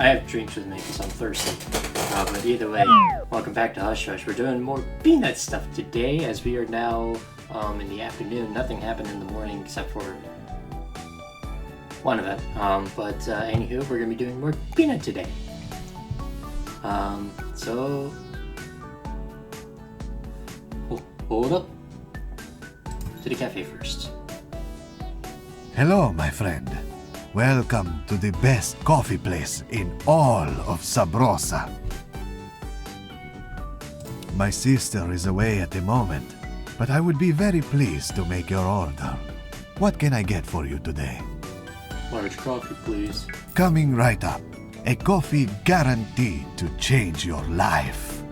I have drinks with me because I'm thirsty. But either way, welcome back to Hush Hush. We're doing more peanut stuff today as we are now in the afternoon. Nothing happened in the morning except for one event. Anywho, we're going to be doing more peanut today. So... Hold up. To the cafe first. Hello, my friend. Welcome to the best coffee place in all of Subrosa. My sister is away at the moment, but I would be very pleased to make your order. What can I get for you today? Large coffee, please. Coming right up. A coffee guaranteed to change your life.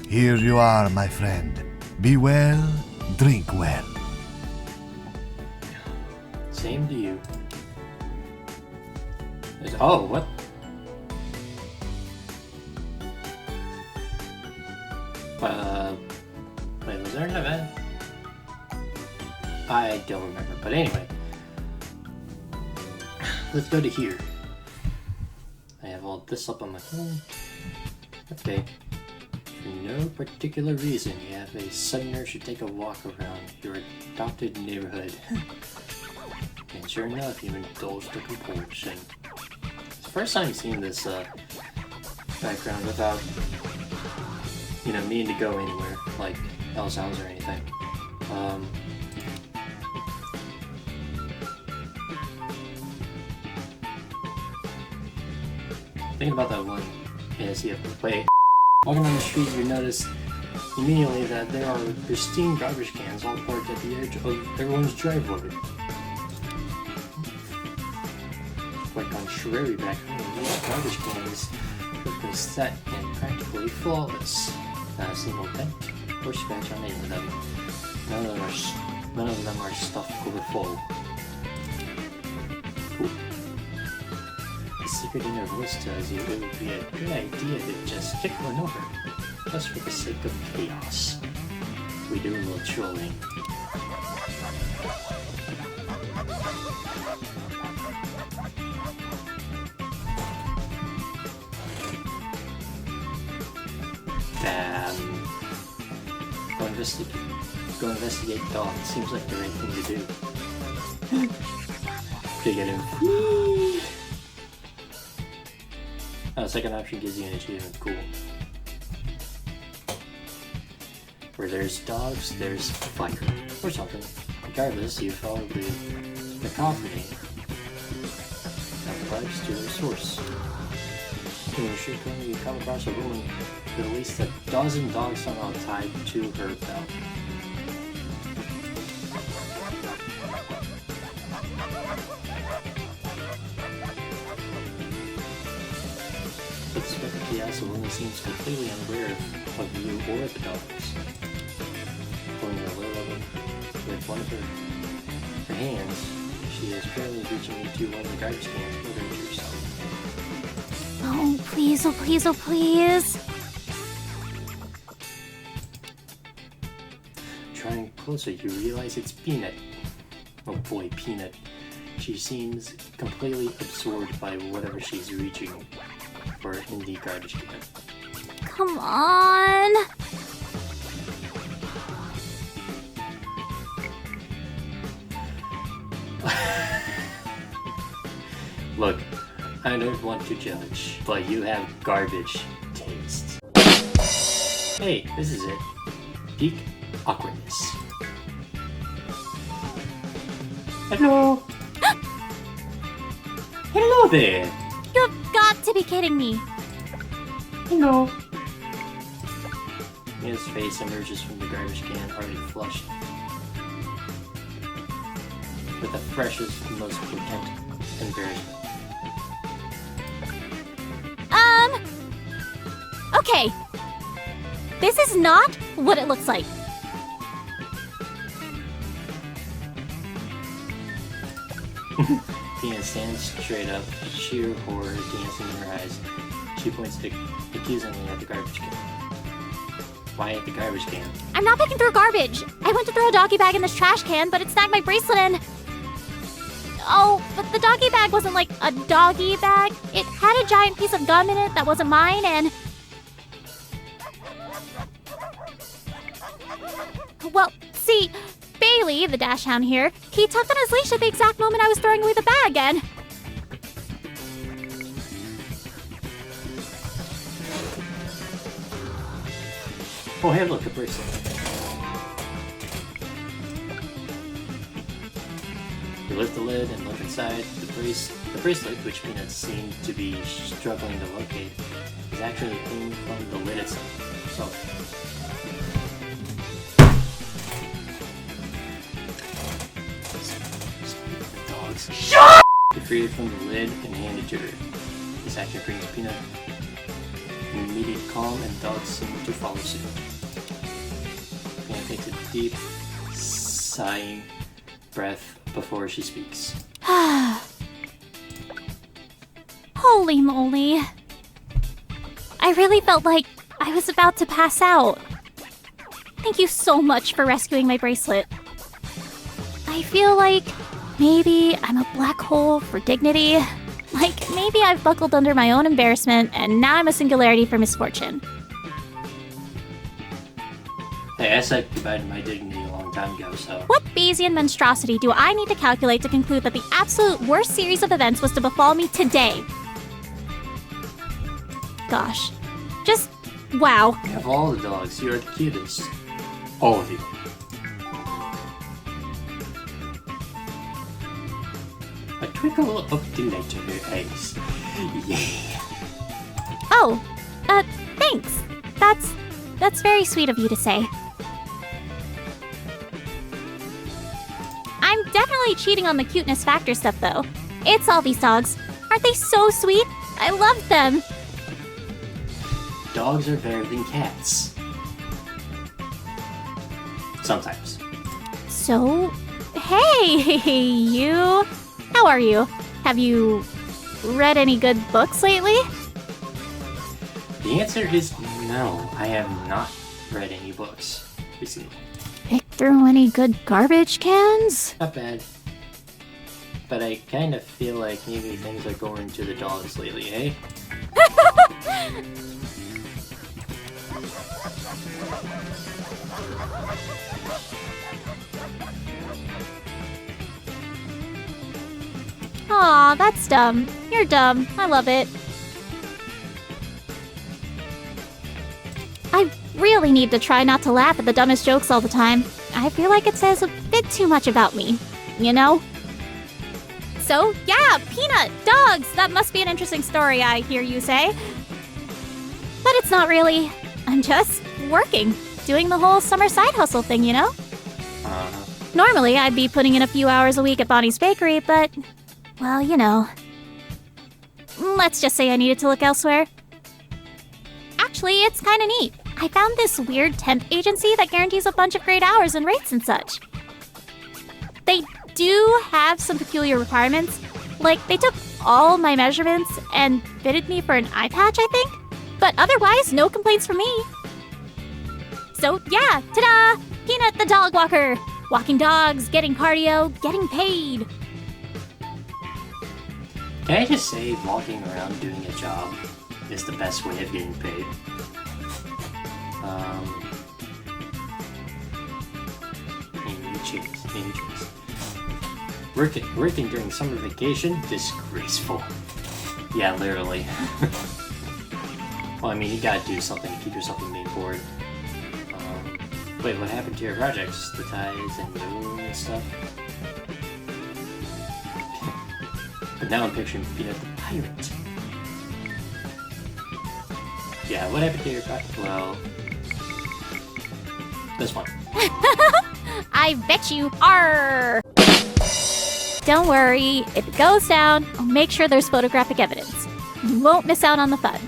Here you are, my friend. Be well, drink well. Same to you. Oh, what? Wait, was there an event? I don't remember, but anyway. Let's go to here. I have all this up on my phone. Okay. For no particular reason, you have a sudden urge to take a walk around your adopted neighborhood. And sure enough, you indulge the compulsion. It's the first time seeing this background without, meaning to go anywhere, like L's house or anything. Thinking about that one ASCF play. Walking down the street, you notice immediately that there are pristine garbage cans all parked at the edge of everyone's driveway. Quite contrary back home, these garbage cans look set and practically flawless. Not a single dent or scratch on any of them. None of them are stuffed overfull. Cool. The secret inner voice tells you it would be a good idea to just kick one over, just for the sake of chaos. We do a little trolling. Go investigate the dog. Seems like the right thing to do. To get him. Second option gives you an achievement. Cool. Where there's dogs, there's fire. Or something. Regardless, you follow the cacophony that drives to the source. In a street corner, you come across a woman with at least a dozen dogs somehow tied to her belt. But the woman seems completely unaware of you or the dogs. Pulling her low level with one of her hands, she is currently reaching into one of the garbage cans ordering to herself. Oh, please, oh, please, oh, please. Trying closer, you realize it's Peanut. Oh boy, Peanut. She seems completely absorbed by whatever she's reaching for in the garbage can. Come on. Look, I don't want to judge, but you have garbage taste. Hey, this is it. Peak awkwardness. Hello! Hello there! You've got to be kidding me. Hello! His face emerges from the garbage can, already flushed. With the freshest, most potent embarrassment. Okay. This is not what it looks like. Tina stands straight up, sheer horror dancing in her eyes. She points accusingly at the garbage can. Why at the garbage can? I'm not picking through garbage. I went to throw a doggy bag in this trash can, but it snagged my bracelet and... Oh, but the doggy bag wasn't like a doggy bag. It had a giant piece of gum in it that wasn't mine, and... Well, see, Bailey, the dash hound here, he tugged on his leash at the exact moment I was throwing away the bag, and... Oh, hey, look, a bracelet. You lift the lid and look inside. The bracelet, which Peanuts seemed to be struggling to locate, is actually hanging from the lid itself. So, dogs. Shut! You free it from the lid and hand it to her. This action brings Peanut an immediate calm, and dogs seem to follow suit. Peanut takes a deep, sighing breath before she speaks. Holy moly. I really felt like I was about to pass out. Thank you so much for rescuing my bracelet. I feel like maybe I'm a black hole for dignity. Like, maybe I've buckled under my own embarrassment, and now I'm a singularity for misfortune. Hey, I said goodbye to my dignity a long time ago, so... What Bayesian monstrosity do I need to calculate to conclude that the absolute worst series of events was to befall me today? Gosh. Just, wow. Of all the dogs, you're the cutest. All of you. A twinkle of delight in her eyes. Yeah. Oh, thanks. That's very sweet of you to say. I'm definitely cheating on the cuteness factor stuff, though. It's all these dogs. Aren't they so sweet? I love them. Dogs are better than cats. Sometimes. So, hey, you. How are you? Have you read any good books lately? The answer is no. I have not read any books recently. Picked through any good garbage cans? Not bad. But I kind of feel like maybe things are going to the dogs lately, eh? Aw, that's dumb. You're dumb. I love it. I really need to try not to laugh at the dumbest jokes all the time. I feel like it says a bit too much about me, you know? So, yeah, Peanut, dogs, that must be an interesting story, I hear you say. But it's not really. I'm just working, doing the whole summer side hustle thing, you know? Normally, I'd be putting in a few hours a week at Bonnie's Bakery, but, well, you know. Let's just say I needed to look elsewhere. Actually, it's kinda neat. I found this weird temp agency that guarantees a bunch of great hours and rates and such. They do have some peculiar requirements. Like, they took all my measurements and fitted me for an eye patch, I think. But otherwise, no complaints from me. So, yeah, ta-da! Peanut the dog walker! Walking dogs, getting cardio, getting paid. Can I just say, walking around doing a job is the best way of getting paid? Any choice. Working during summer vacation? Disgraceful. Yeah, literally. Well, I mean, you gotta do something to keep yourself from being bored. Wait, what happened to your projects? The ties and moon and stuff? But now I'm picturing Peanut the pirate. Yeah, what happened to your project? Well, this one. I bet you are. Don't worry, if it goes down, I'll make sure there's photographic evidence. You won't miss out on the fun.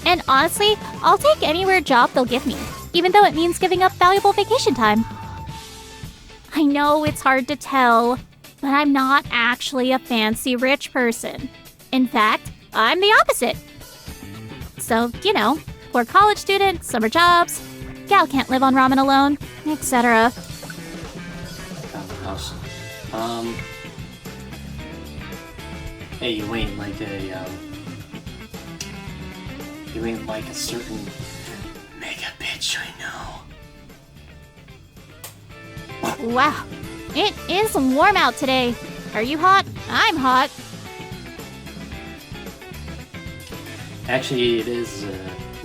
And honestly, I'll take any weird job they'll give me, even though it means giving up valuable vacation time. I know it's hard to tell, but I'm not actually a fancy rich person. In fact, I'm the opposite. So, you know, poor college student, summer jobs, gal can't live on ramen alone, etc. Found the house. Hey, you ain't like a certain mega bitch, I know. Wow, it is warm out today. Are you hot? I'm hot. Actually, it is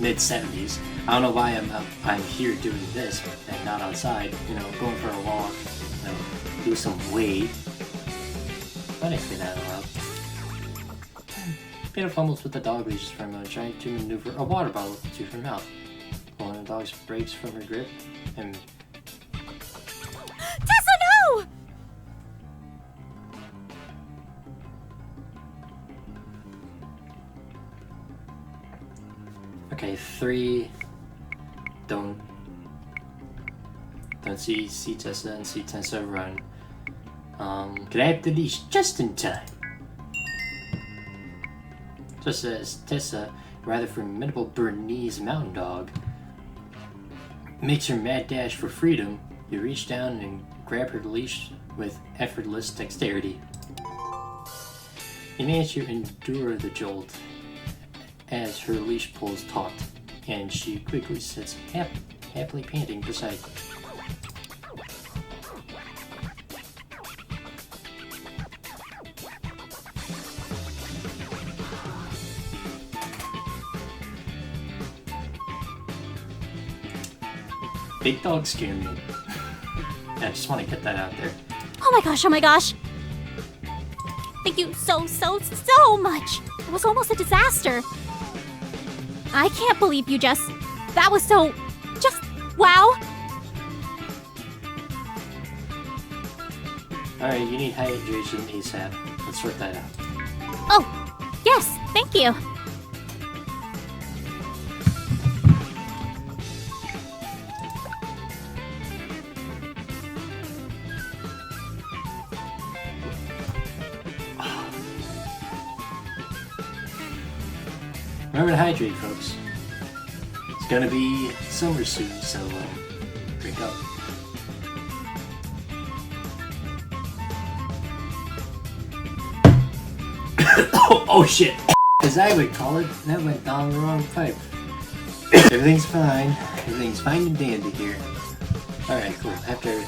mid-70s. I don't know why I'm here doing this and not outside. You know, going for a walk, you know, do some weight. But I say that aloud. Peanut fumbles with the dog leashes for a moment, trying to maneuver a water bottle to her mouth. One of the dogs breaks from her grip and... Tessa, no! Okay, 3. Don't see Tessa and see Tessa run. Grab the leash just in time. Just as Tessa, a rather formidable Bernese mountain dog, makes her mad dash for freedom, you reach down and grab her leash with effortless dexterity. You manage to endure the jolt as her leash pulls taut, and she quickly sits happily panting beside you. Big dogs scare me. I just want to get that out there. Oh my gosh. Thank you so much. It was almost a disaster. I can't believe you just... That was so... just... wow. Alright, you need hydration ASAP. Let's sort that out. Oh, yes, thank you. Remember to hydrate, folks. It's gonna be summer soon, so drink up. Oh shit! As I would call it, that went down the wrong pipe. Everything's fine. Everything's fine and dandy here. Alright, cool. After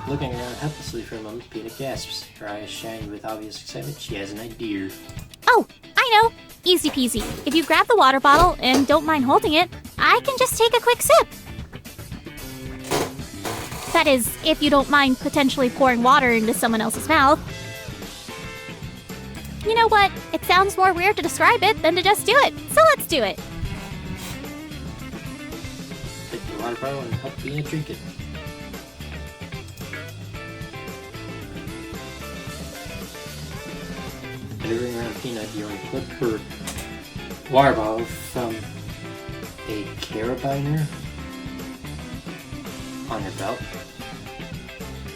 looking around helplessly for a moment, Peanut gasps. Her eyes shine with obvious excitement. She has an idea. Oh, I know. Easy peasy. If you grab the water bottle and don't mind holding it, I can just take a quick sip. That is, if you don't mind potentially pouring water into someone else's mouth. You know what? It sounds more weird to describe it than to just do it, so let's do it. Take the water bottle and help Peanut drink it. Maneuvering around Peanut, you unclip her water bottle from a carabiner on her belt.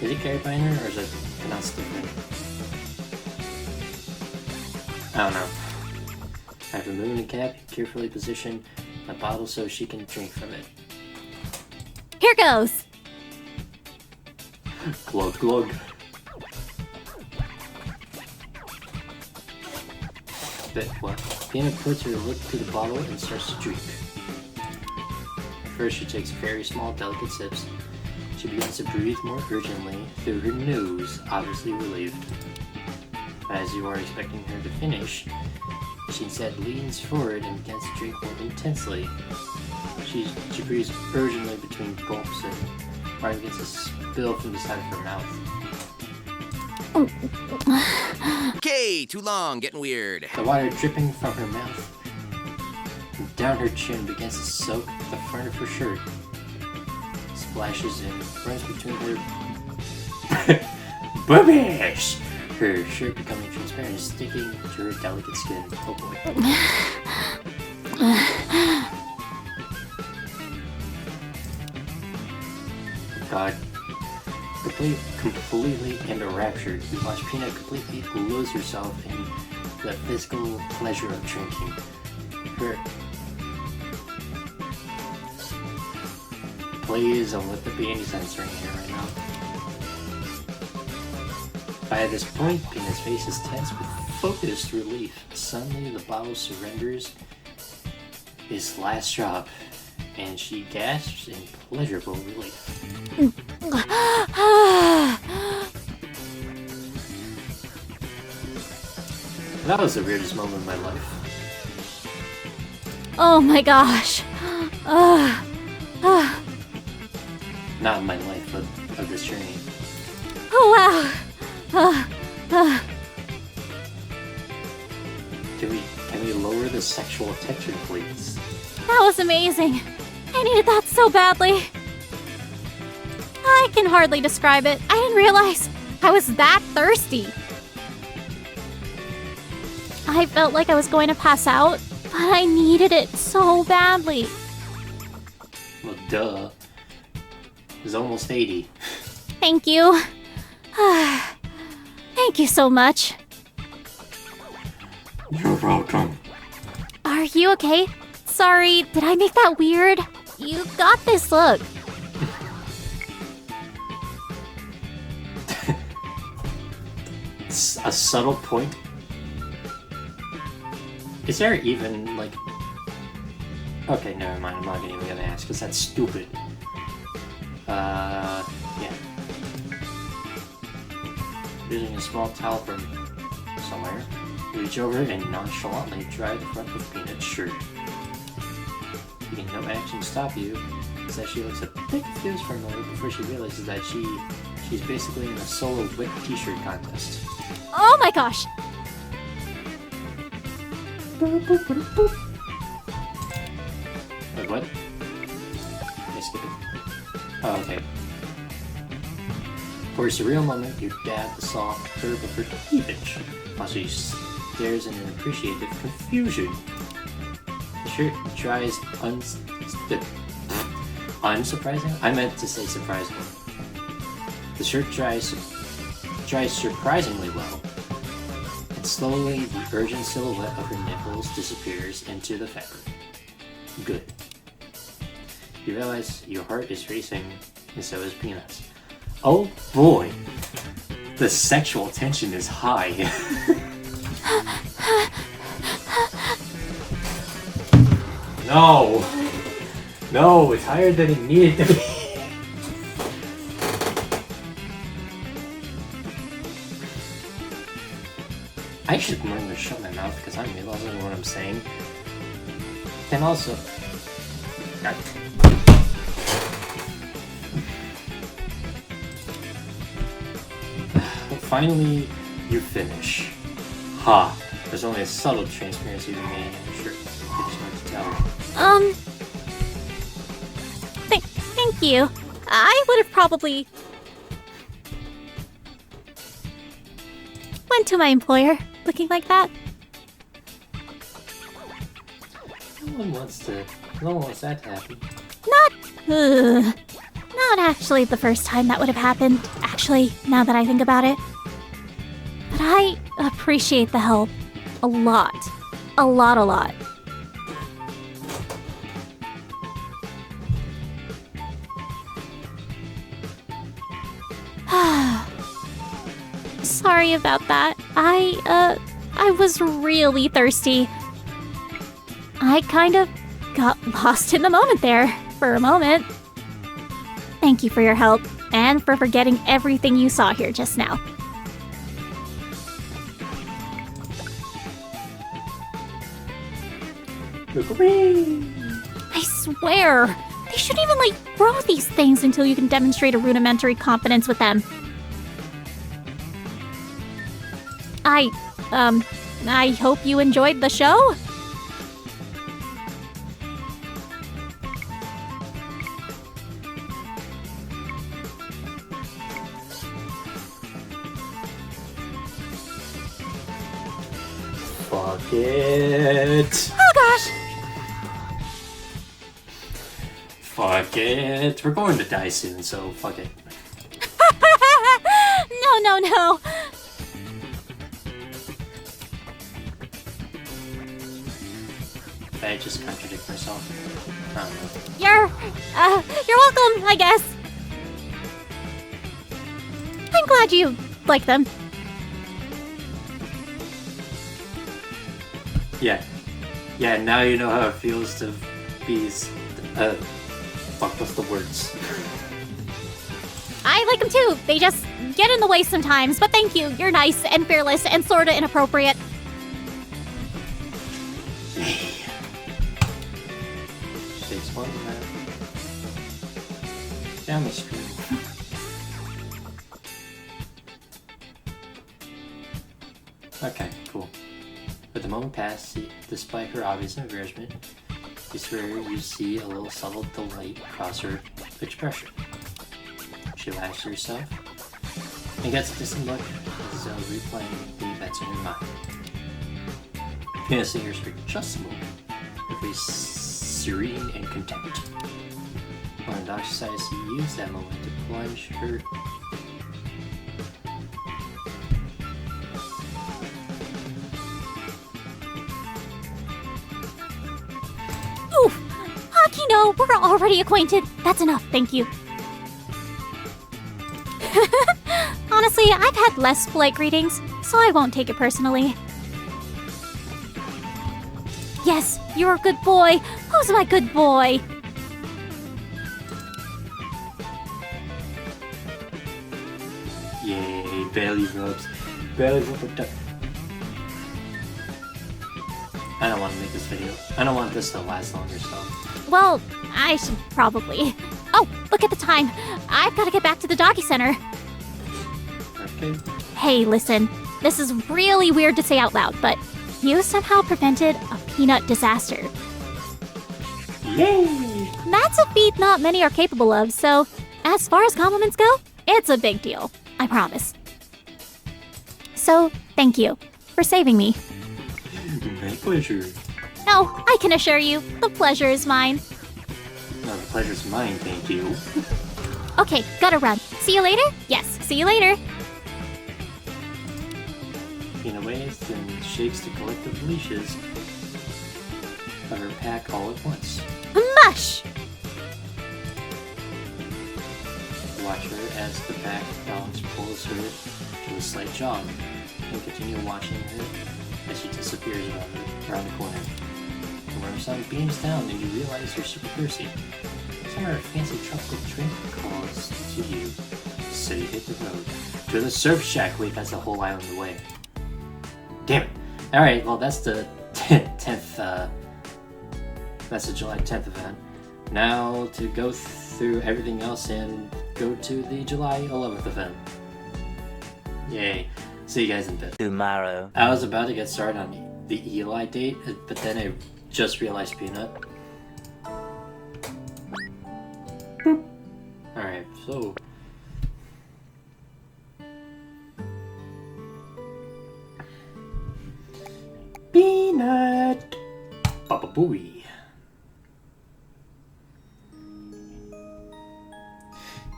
Is it carabiner or is it pronounced different? I don't know. After removing the cap, you carefully position the bottle so she can drink from it. Here goes. Glug glug. But what? Peanut puts her lip to the bottle and starts to drink. First, she takes very small, delicate sips. She begins to breathe more urgently through her nose, obviously relieved. As you are expecting her to finish, she instead leans forward and begins to drink more intensely. She breathes urgently between gulps and water begins to spill from the side of her mouth. Okay, too long, getting weird. The water dripping from her mouth and down her chin begins to soak the front of her shirt. Splashes in, runs between her boobies. Her shirt becoming transparent and sticking to her delicate skin. Oh boy. God. Completely enraptured, you watch Peanut completely lose herself in the physical pleasure of drinking. Her please don't let there be any censoring here right now. By this point, Peanut's face is tense with focused relief. Suddenly, the bottle surrenders his last drop, and she gasps in pleasurable relief. That was the weirdest moment of my life. Oh my gosh. Not in my life, but of this journey. Oh wow. Can we lower the sexual tension, please? That was amazing. I needed that so badly. I can hardly describe it. I didn't realize I was that thirsty. I felt like I was going to pass out, but I needed it so badly. Well, duh. It was almost 80. Thank you. Thank you so much. You're welcome. Are you okay? Sorry, did I make that weird? You got this look. It's a subtle point. Is there even, like... Okay, never mind, I'm not even gonna ask, because that's stupid. Yeah. Using a small towel from somewhere, reach over and nonchalantly dry the front of Peanut's shirt. Taking no action to stop you, is that she looks a bit confused for a moment before she realizes that she's basically in a solo wet t-shirt contest. Oh my gosh! Wait, what? I skip it. Oh, okay. For a surreal moment, you dab the soft curve of her cleavage, while she stares in an appreciative confusion. The shirt dries unsurprising? I meant to say surprisingly. The shirt dries surprisingly well, and slowly the urgent silhouette of her nipples disappears into the fabric. Good. You realize your heart is racing, and so is Peanut's. Oh boy! The sexual tension is high. No! No, it's higher than it needed to be. I should learn to shut my mouth because I'm realizing what I'm saying. And also... God. Finally, you finish. Ha! There's only a subtle transparency remaining in the shirt. I just wanted to tell. Thank you. I would have probably went to my employer looking like that. No one wants that to happen. Not actually the first time that would have happened. Actually, now that I think about it. But I appreciate the help. A lot. A lot. Sorry about that. I was really thirsty. I kind of got lost in the moment there for a moment. Thank you for your help and for forgetting everything you saw here just now. I swear, they shouldn't even grow these things until you can demonstrate a rudimentary confidence with them. I hope you enjoyed the show. Fuck it. Oh gosh. Fuck it. We're going to die soon, so fuck it. No. Did I just contradict myself? I don't know. You're welcome, I guess. I'm glad you like them. Yeah. Yeah, now you know how it feels to be... fuck, what's the words? I like them too. They just get in the way sometimes, but thank you. You're nice and fearless and sorta inappropriate. Takes one, man. Down the screen. Okay, cool. But the moment passed, despite her obvious embarrassment, you swear you see a little subtle delight cross her expression. She laughs to herself and gets a distant look as though replaying the events in her mind. Peanut singers for just a moment, her face serene and content. When the doctor decides to use that moment to plunge her No, we're already acquainted. That's enough, thank you. Honestly, I've had less polite greetings, so I won't take it personally. Yes, you're a good boy. Who's my good boy? Yay, belly rubs. Belly rub. I don't want to make this video. I don't want this to last longer, so. Well, I should probably. Oh, look at the time. I've got to get back to the doggy center. Okay. Hey, listen. This is really weird to say out loud, but you somehow prevented a peanut disaster. Yay! That's a feat not many are capable of, so as far as compliments go, it's a big deal. I promise. So, thank you for saving me. My pleasure. No, I can assure you, the pleasure is mine. No, the pleasure's mine, thank you. Okay, gotta run. See you later? Yes, see you later. Peanut waves and shakes the collective leashes of her pack all at once. Mush! Watch her as the pack balance pulls her to a slight jog, and continue watching her as she disappears around the corner. And when the sun beams down and you realize you're super thirsty, some of her fancy tropical drink calls to you, so you hit the road to the surf shack. Wait, that's the whole island away. Damn it. Alright, well that's the 10th, that's the July 10th event. Now to go through everything else and go to the July 11th event. Yay. See you guys in a bit. Tomorrow. I was about to get started on the Eli date, but then I just realized Peanut. Alright, so... Peanut! Papa Booey.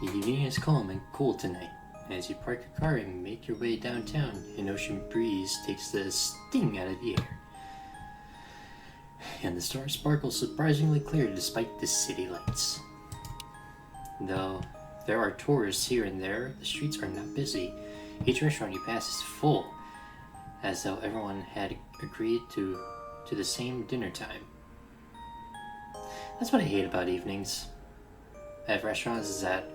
The evening is calm and cool tonight. As you park your car and make your way downtown, an ocean breeze takes the sting out of the air. And the stars sparkle surprisingly clear despite the city lights. Though there are tourists here and there, the streets are not busy. Each restaurant you pass is full, as though everyone had agreed to the same dinner time. That's what I hate about evenings at restaurants, is that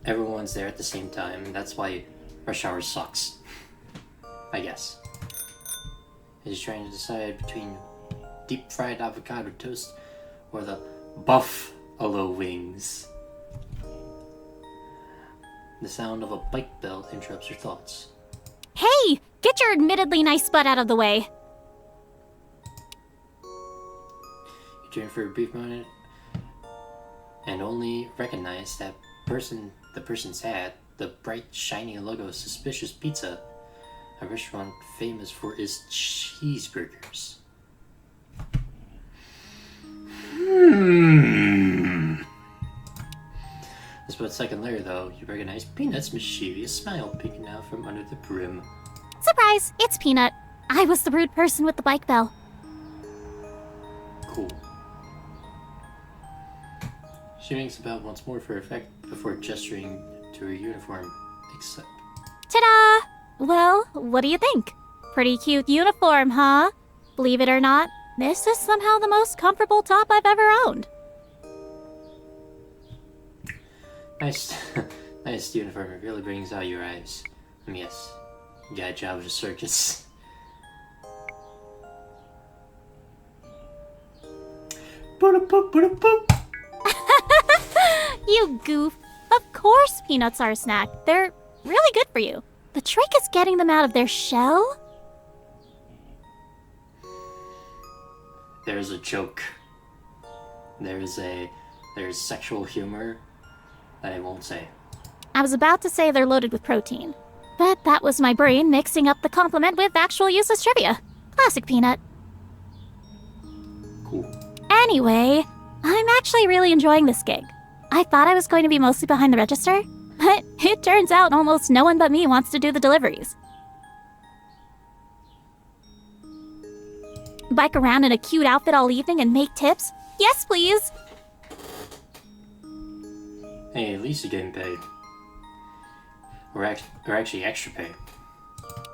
everyone's there at the same time. That's why rush hour sucks, I guess. Is trying to decide between deep fried avocado toast or the buffalo wings. The sound of a bike bell interrupts your thoughts. Hey! Get your admittedly nice butt out of the way. You turn for a brief moment and only recognize the person's hat, the bright, shiny logo of Suspicious Pizza, a restaurant famous for its cheeseburgers. A split second later, though, you recognize Peanut's mischievous smile peeking out from under the brim. Surprise! It's Peanut. I was the rude person with the bike bell. Cool. She rings the bell once more for effect before gesturing to her uniform, except... Ta-da! Well, what do you think? Pretty cute uniform, huh? Believe it or not, this is somehow the most comfortable top I've ever owned. Nice, nice uniform. It really brings out your eyes. Yes, you got a job at a circus. You goof. Of course peanuts are a snack. They're really good for you. The trick is getting them out of their shell. There's a joke. There's sexual humor that I won't say. I was about to say they're loaded with protein, but that was my brain mixing up the compliment with actual useless trivia. Classic peanut. Cool. Anyway, I'm actually really enjoying this gig. I thought I was going to be mostly behind the register, but it turns out almost no one but me wants to do the deliveries. Bike around in a cute outfit all evening and make tips? Yes, please! Hey, at least you're getting paid. Or actually extra pay.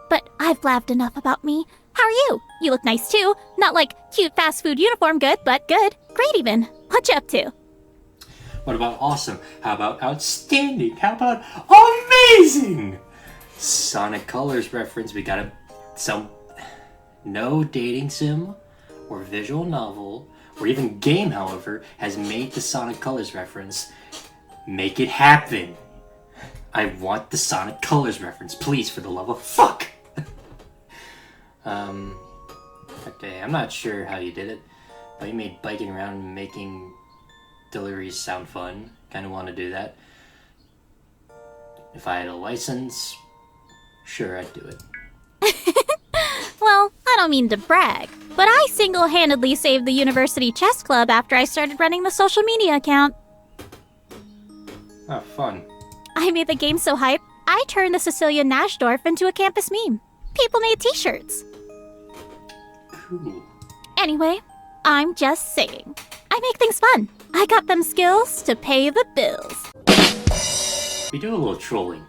But I've blabbed enough about me. How are you? You look nice too. Not like cute fast food uniform good, but good. Great even. What you up to? What about awesome? How about outstanding? How about amazing? Sonic Colors reference. We got some. No dating sim or visual novel or even game, however, has made the Sonic Colors reference. Make it happen. I want the Sonic Colors reference, please, for the love of fuck. Okay, I'm not sure how you did it, but you made biking around and making deliveries sound fun. Kind of want to do that. If I had a license, sure, I'd do it. Well, I don't mean to brag, but I single-handedly saved the university chess club after I started running the social media account. Oh, fun. I made the game so hype, I turned the Sicilian Nashdorf into a campus meme. People made t-shirts. Cool. Anyway, I'm just saying. I make things fun. I got them skills to pay the bills. We do a little trolling.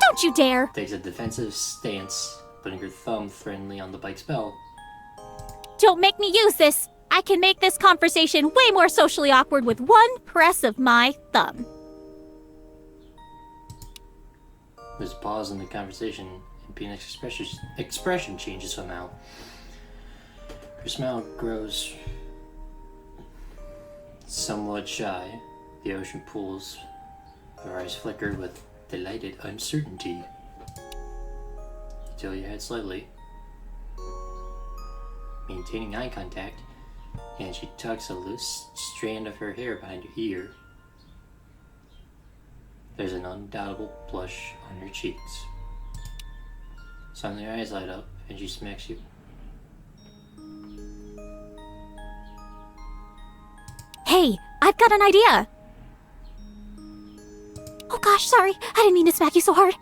Don't you dare! Takes a defensive stance, putting her thumb friendly on the bike's bell. Don't make me use this! I can make this conversation way more socially awkward with one press of my thumb. There's a pause in the conversation, and Peanut's expression changes somehow. Her smile grows somewhat shy. The ocean pools. Her eyes flicker with delighted uncertainty. You tilt your head slightly, maintaining eye contact, and she tucks a loose strand of her hair behind her ear. There's an undoubtable blush on her cheeks. Suddenly her eyes light up, and she smacks you. Hey, I've got an idea! Oh gosh, sorry. I didn't mean to smack you so hard.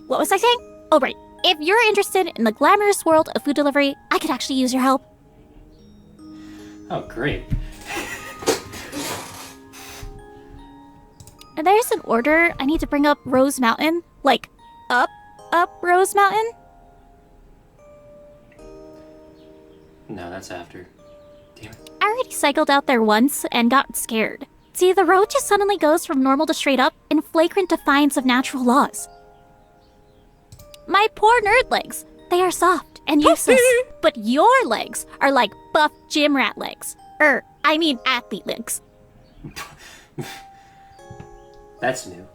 What was I saying? Oh, right. If you're interested in the glamorous world of food delivery, I could actually use your help. Oh, great. There's an order I need to bring up Rose Mountain. Like, up Rose Mountain? No, that's after. Damn it. I already cycled out there once and got scared. See, the road just suddenly goes from normal to straight up in flagrant defiance of natural laws. My poor nerd legs. They are soft and useless. But your legs are like buff gym rat legs. I mean athlete legs. That's new.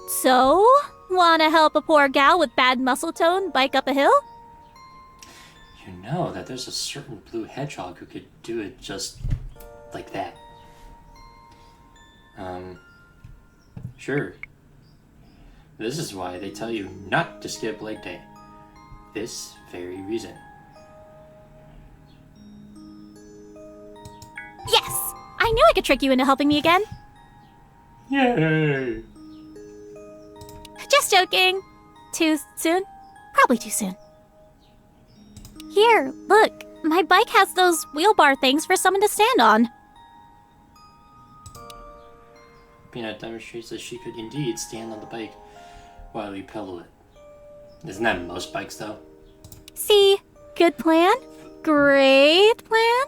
So, wanna help a poor gal with bad muscle tone bike up a hill? You know that there's a certain blue hedgehog who could do it just like that. Sure. This is why they tell you not to skip leg day. This very reason. Yes! I knew I could trick you into helping me again. Yay! Just joking. Too soon? Probably too soon. Here, look. My bike has those wheel bar things for someone to stand on. Peanut demonstrates that she could indeed stand on the bike while you pedal it. Isn't that most bikes, though? See? Good plan? Great plan?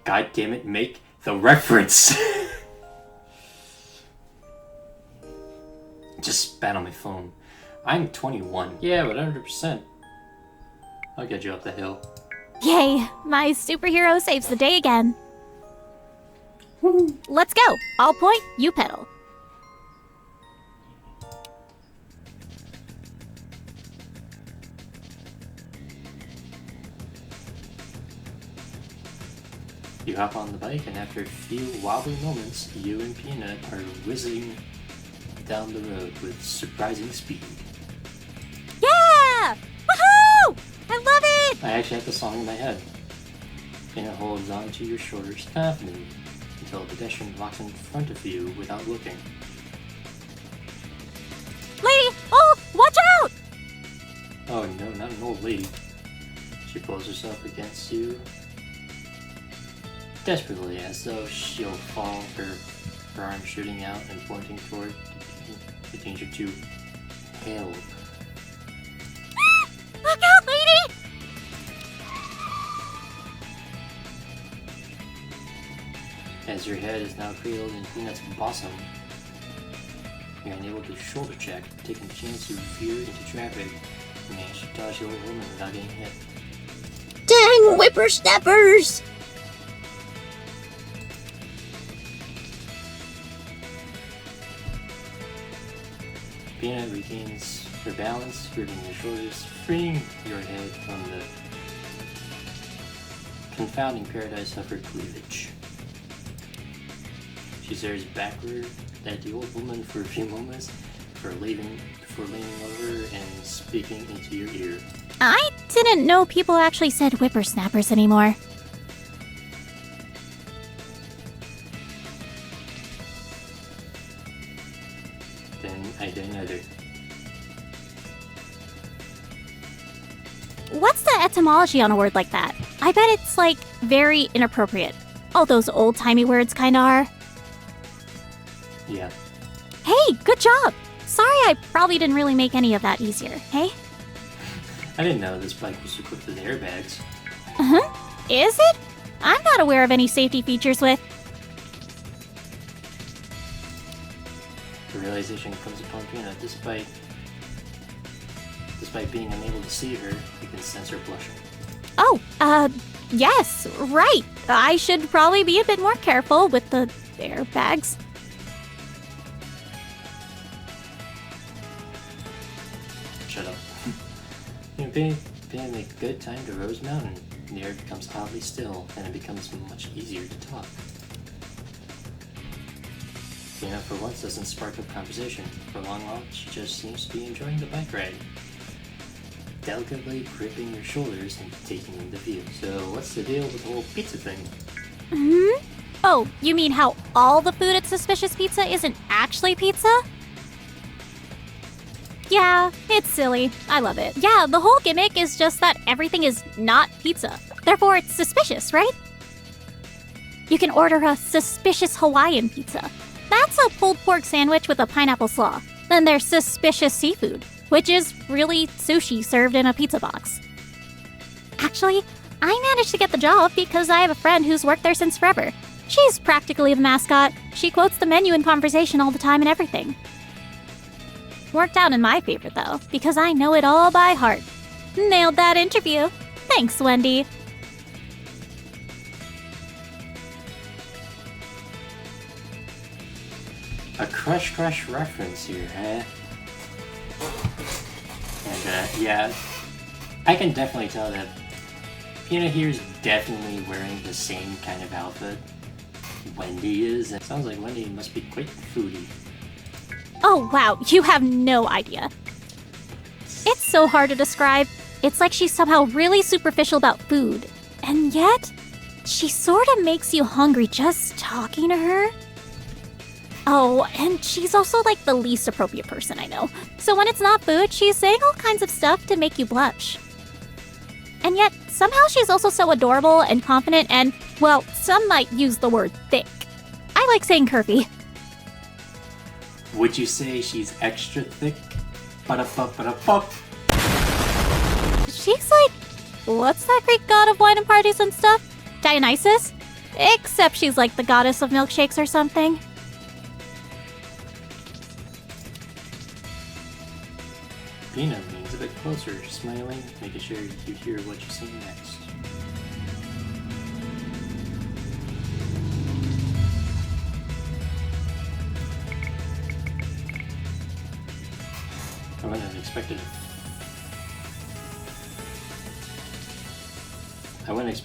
God damn it, make the reference! Just spat on my phone. I'm 21. Yeah, but 100%. I'll get you up the hill. Yay! My superhero saves the day again. Let's go. I'll point, you pedal. You hop on the bike, and after a few wobbly moments, you and Peanut are whizzing down the road with surprising speed. Yeah! Woohoo! I love it! I actually have the song in my head. Peanut holds onto your shoulders confidently until a pedestrian walks in front of you without looking. Lady! Oh, watch out! Oh no, not an old lady. She pulls herself against you desperately, as though she'll fall, her arm shooting out and pointing toward the danger to help. Look out, lady! As your head is now cradled in Peanut's bosom, you're unable to shoulder check, taking the chance to veer into traffic and manage to dodge the old woman without getting hit. Dang whippersnappers! Peanut regains her balance, gripping your shoulders, freeing your head from the confounding paradise of her cleavage. She stares backward at the old woman for a few moments before leaning over and speaking into your ear. I didn't know people actually said whippersnappers anymore. Then I didn't either. What's the etymology on a word like that? I bet it's, like, very inappropriate. All those old-timey words kinda are. Yeah. Hey, good job! Sorry I probably didn't really make any of that easier, hey? I didn't know this bike was equipped with airbags. Uh-huh. Is it? I'm not aware of any safety features with... The realization comes upon Peanut, despite being unable to see her, you can sense her blushing. Oh, yes, right. I should probably be a bit more careful with the airbags. Shut up. Paying a good time to Rose Mountain. The air becomes oddly still, and it becomes much easier to talk. Peanut for once doesn't spark up conversation. For a long while, she just seems to be enjoying the bike ride. Delicately gripping your shoulders and taking in the view. So what's the deal with the whole pizza thing? Hmm? Oh, you mean how all the food at Suspicious Pizza isn't actually pizza? Yeah, it's silly. I love it. Yeah, the whole gimmick is just that everything is not pizza. Therefore, it's suspicious, right? You can order a suspicious Hawaiian pizza. That's a pulled pork sandwich with a pineapple slaw. Then there's suspicious seafood, which is really sushi served in a pizza box. Actually, I managed to get the job because I have a friend who's worked there since forever. She's practically the mascot. She quotes the menu in conversation all the time and everything. Worked out in my favor, though, because I know it all by heart. Nailed that interview. Thanks, Wendy. A Crush reference here, huh? And, yeah, I can definitely tell that Peanut here is definitely wearing the same kind of outfit Wendy is. It sounds like Wendy must be quite the foodie. Oh, wow, you have no idea. It's so hard to describe. It's like she's somehow really superficial about food. And yet, she sort of makes you hungry just talking to her. Oh, and she's also like the least appropriate person I know. So when it's not food, she's saying all kinds of stuff to make you blush. And yet, somehow she's also so adorable and confident and, well, some might use the word thick. I like saying curvy. Would you say she's extra thick? Ba-da-ba-ba-da-bop. She's like, what's that Greek god of wine and parties and stuff? Dionysus? Except she's like the goddess of milkshakes or something. Peanut leans a bit closer, smiling, making sure you hear what you say next. I wouldn't have expected it. I wouldn't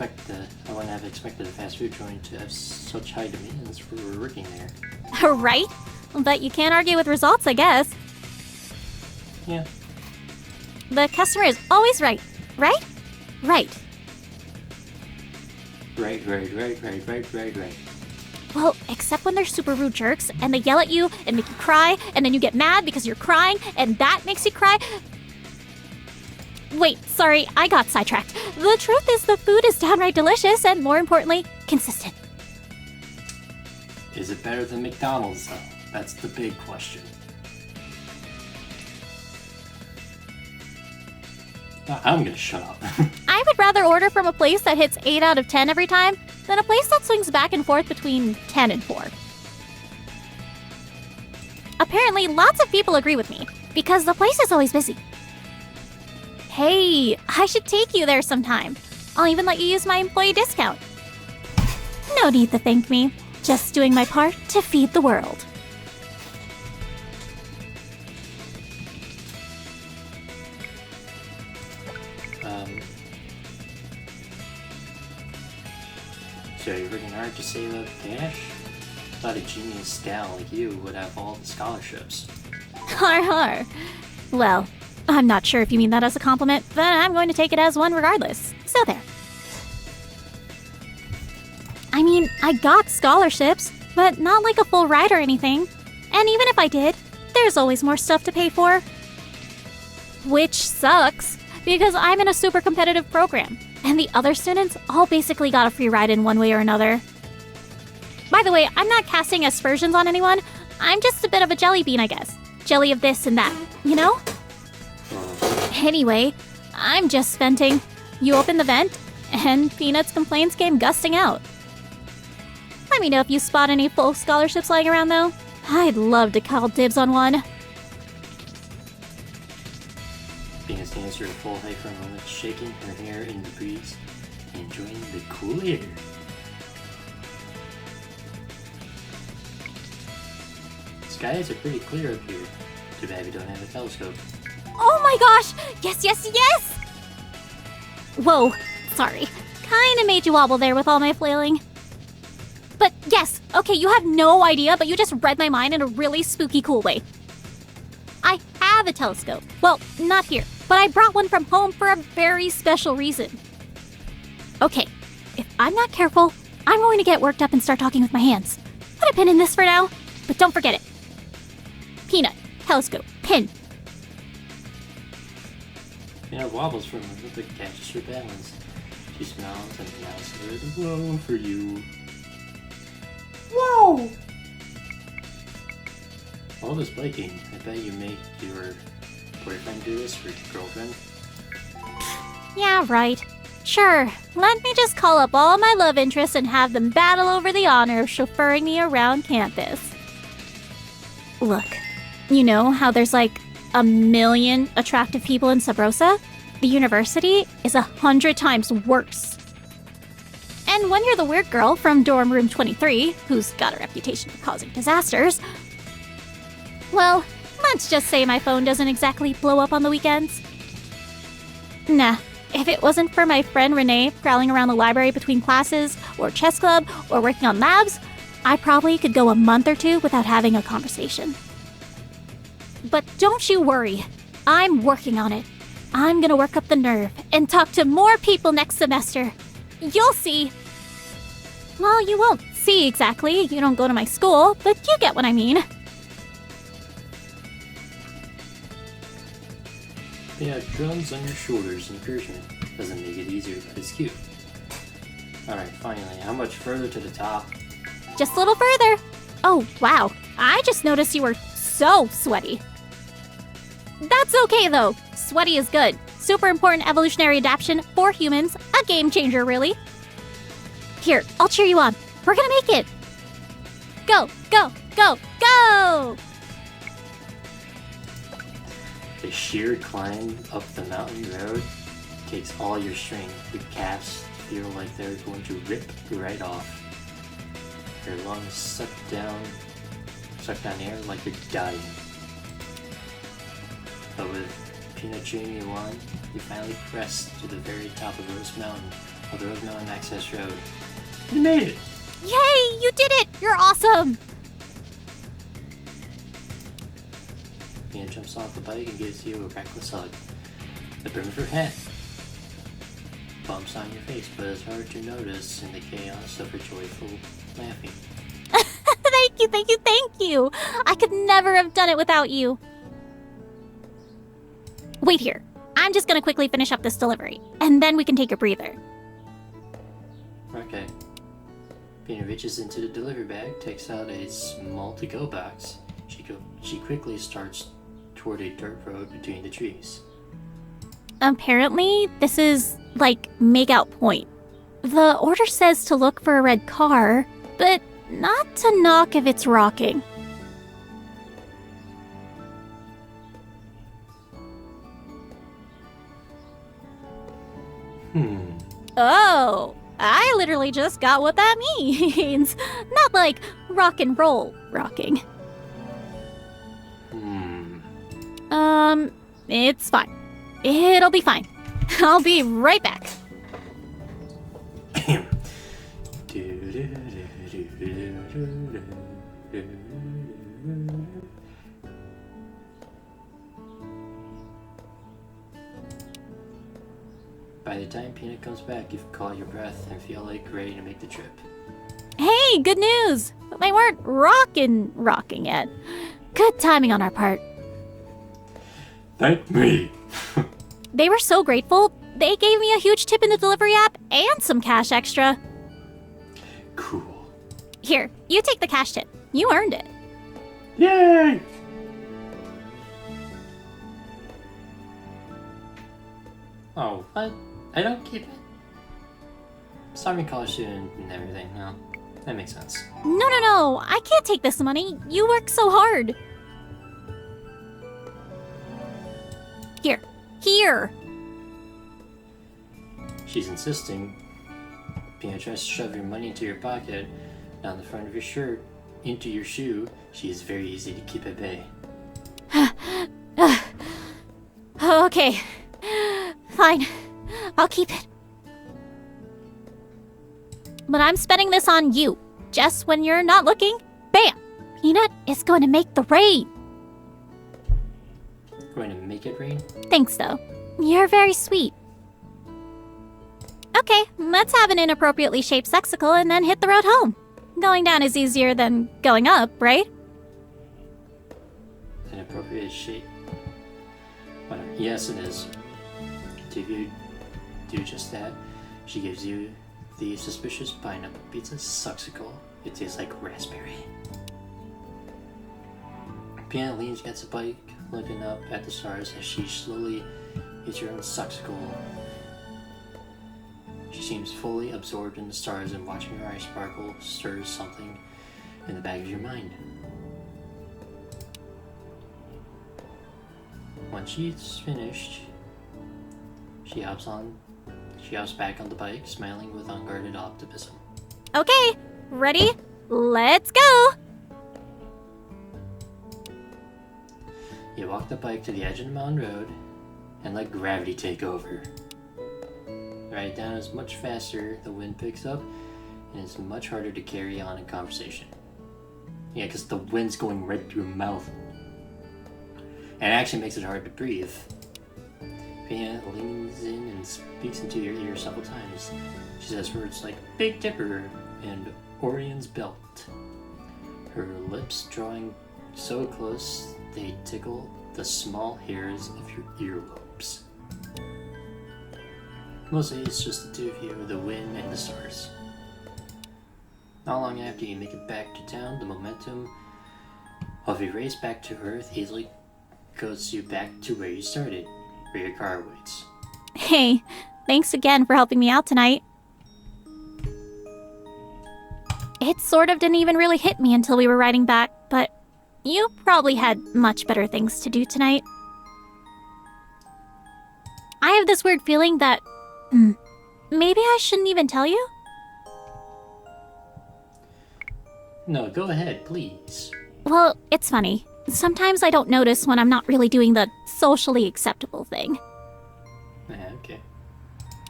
have expected a fast food joint to have such high demands for working there. Right? But you can't argue with results, I guess. Yeah. The customer is always right. Right? Right. Right. Well, except when they're super rude jerks and they yell at you and make you cry and then you get mad because you're crying and that makes you cry. Wait, sorry, I got sidetracked. The truth is the food is downright delicious and, more importantly, consistent. Is it better than McDonald's, though? That's the big question. I'm gonna shut up. I would rather order from a place that hits 8 out of 10 every time than a place that swings back and forth between 10 and 4. Apparently, lots of people agree with me, because the place is always busy. Hey, I should take you there sometime. I'll even let you use my employee discount. No need to thank me. Just doing my part to feed the world. So you're working hard to save up cash? Thought a genius style like you would have all the scholarships. Har har. Well, I'm not sure if you mean that as a compliment, but I'm going to take it as one regardless. So there. I mean, I got scholarships, but not like a full ride or anything. And even if I did, there's always more stuff to pay for. Which sucks, because I'm in a super competitive program, and the other students all basically got a free ride in one way or another. By the way, I'm not casting aspersions on anyone. I'm just a bit of a jelly bean, I guess. Jelly of this and that, you know? Anyway, I'm just venting. You open the vent, and Peanut's complaints came gusting out. Let me know if you spot any full scholarships lying around, though. I'd love to call dibs on one. Being stands her full height for a moment, shaking her hair in the breeze, and enjoying the cool air. Skies are pretty clear up here. Too bad we don't have a telescope. Oh my gosh! Yes, yes, yes! Whoa, sorry. Kinda made you wobble there with all my flailing. But yes, okay, you have no idea, but you just read my mind in a really spooky cool way. I have a telescope. Well, not here, but I brought one from home for a very special reason. Okay, if I'm not careful, I'm going to get worked up and start talking with my hands. Put a pin in this for now, but don't forget it. Peanut, telescope, pin. Peanut wobbles for a moment, but catches her balance. She smiles and announces her the whoa for you. Whoa! All this biking, I bet you make your boyfriend do this for your girlfriend? Yeah, right. Sure, let me just call up all my love interests and have them battle over the honor of chauffeuring me around campus. Look, you know how there's like 1 million attractive people in Subrosa? The university is 100 times worse. And when you're the weird girl from dorm room 23, who's got a reputation for causing disasters, well, let's just say my phone doesn't exactly blow up on the weekends. Nah, if it wasn't for my friend Renee prowling around the library between classes, or chess club, or working on labs, I probably could go a month or 2 without having a conversation. But don't you worry, I'm working on it. I'm gonna work up the nerve and talk to more people next semester. You'll see. Well, you won't see exactly, you don't go to my school, but you get what I mean. Yeah, drums on your shoulders and encouragement doesn't make it easier, but it's cute. Alright, finally, how much further to the top? Just a little further. Oh, wow. I just noticed you were so sweaty. That's okay though. Sweaty is good. Super important evolutionary adaptation for humans. A game changer, really. Here, I'll cheer you on. We're gonna make it. Go, go, go, go! The sheer climb up the mountain road takes all your strength. Your calves feel like they're going to rip right off. Your lungs suck down air like you're dying. But with Peanut cheering you on, you finally crest to the very top of Rose Mountain, of the Rose Mountain Access Road. You made it! Yay! You did it! You're awesome! Peanut jumps off the bike and gives you a reckless hug. The brim of her hat bumps on your face, but it's hard to notice in the chaos of her joyful laughing. Thank you, thank you, thank you! I could never have done it without you. Wait here. I'm just gonna quickly finish up this delivery, and then we can take a breather. Okay. Peanut reaches into the delivery bag, takes out a small to-go box. She quickly starts toward a dirt road between the trees. Apparently, this is, like, make-out point. The order says to look for a red car, but not to knock if it's rocking. Oh, I literally just got what that means. Not like rock and roll rocking. It's fine. It'll be fine. I'll be right back. By the time Peanut comes back, you've caught your breath and feel like ready to make the trip. Hey, good news! But they weren't rocking yet. Good timing on our part. Thank me! They were so grateful, they gave me a huge tip in the delivery app and some cash extra. Cool. Here, you take the cash tip. You earned it. Yay! Oh, what? I don't keep it? Sorry, college student and everything. No, that makes sense. No. I can't take this money. You work so hard. Here. She's insisting. Peanut tries to shove your money into your pocket, down the front of your shirt, into your shoe. She is very easy to keep at bay. Okay. Fine. I'll keep it. But I'm spending this on you. Just when you're not looking, bam! Peanut is going to make the rain. Going to make it rain? Thanks, though. You're very sweet. Okay, let's have an inappropriately shaped sexicle and then hit the road home. Going down is easier than going up, right? An appropriate shape? Whatever. Yes, it is. Do you do just that? She gives you the suspicious pineapple pizza suxicle. It tastes like raspberry. Peanut leans against the bike, looking up at the stars as she slowly eats her own suxicle. She seems fully absorbed in the stars, and watching her eyes sparkle stirs something in the back of your mind. Once she's finished, she hops back on the bike, smiling with unguarded optimism. Okay, ready? Let's go! You walk the bike to the edge of the mountain road and let gravity take over. The ride down is much faster, the wind picks up, and it's much harder to carry on a conversation. Yeah, because the wind's going right through your mouth. And it actually makes it hard to breathe. Peanut leans in and speaks into your ear several times. She says words like Big Dipper and Orion's Belt. Her lips drawing so close they tickle the small hairs of your earlobes. Mostly it's just the two of you, the wind and the stars. Not long after you make it back to town, the momentum of a race back to Earth easily goes you back to where you started, where your car waits. Hey, thanks again for helping me out tonight. It sort of didn't even really hit me until we were riding back, but you probably had much better things to do tonight. I have this weird feeling that maybe I shouldn't even tell you? No, go ahead, please. Well, it's funny. Sometimes I don't notice when I'm not really doing the socially acceptable thing. Okay.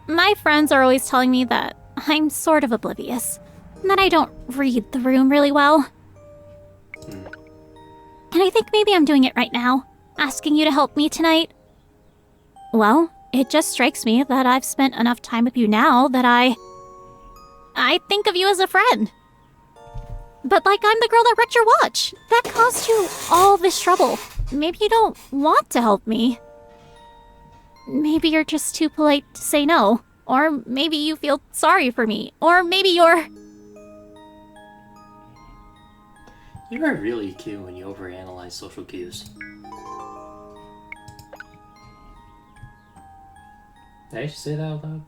My friends are always telling me that I'm sort of oblivious, and that I don't read the room really well. And I think maybe I'm doing it right now, asking you to help me tonight. Well, it just strikes me that I've spent enough time with you now that I think of you as a friend. But like I'm the girl that wrecked your watch. That caused you all this trouble. Maybe you don't want to help me. Maybe you're just too polite to say no. Or maybe you feel sorry for me. Or maybe you're... You are really cute when you overanalyze social cues. Did I just say that out loud?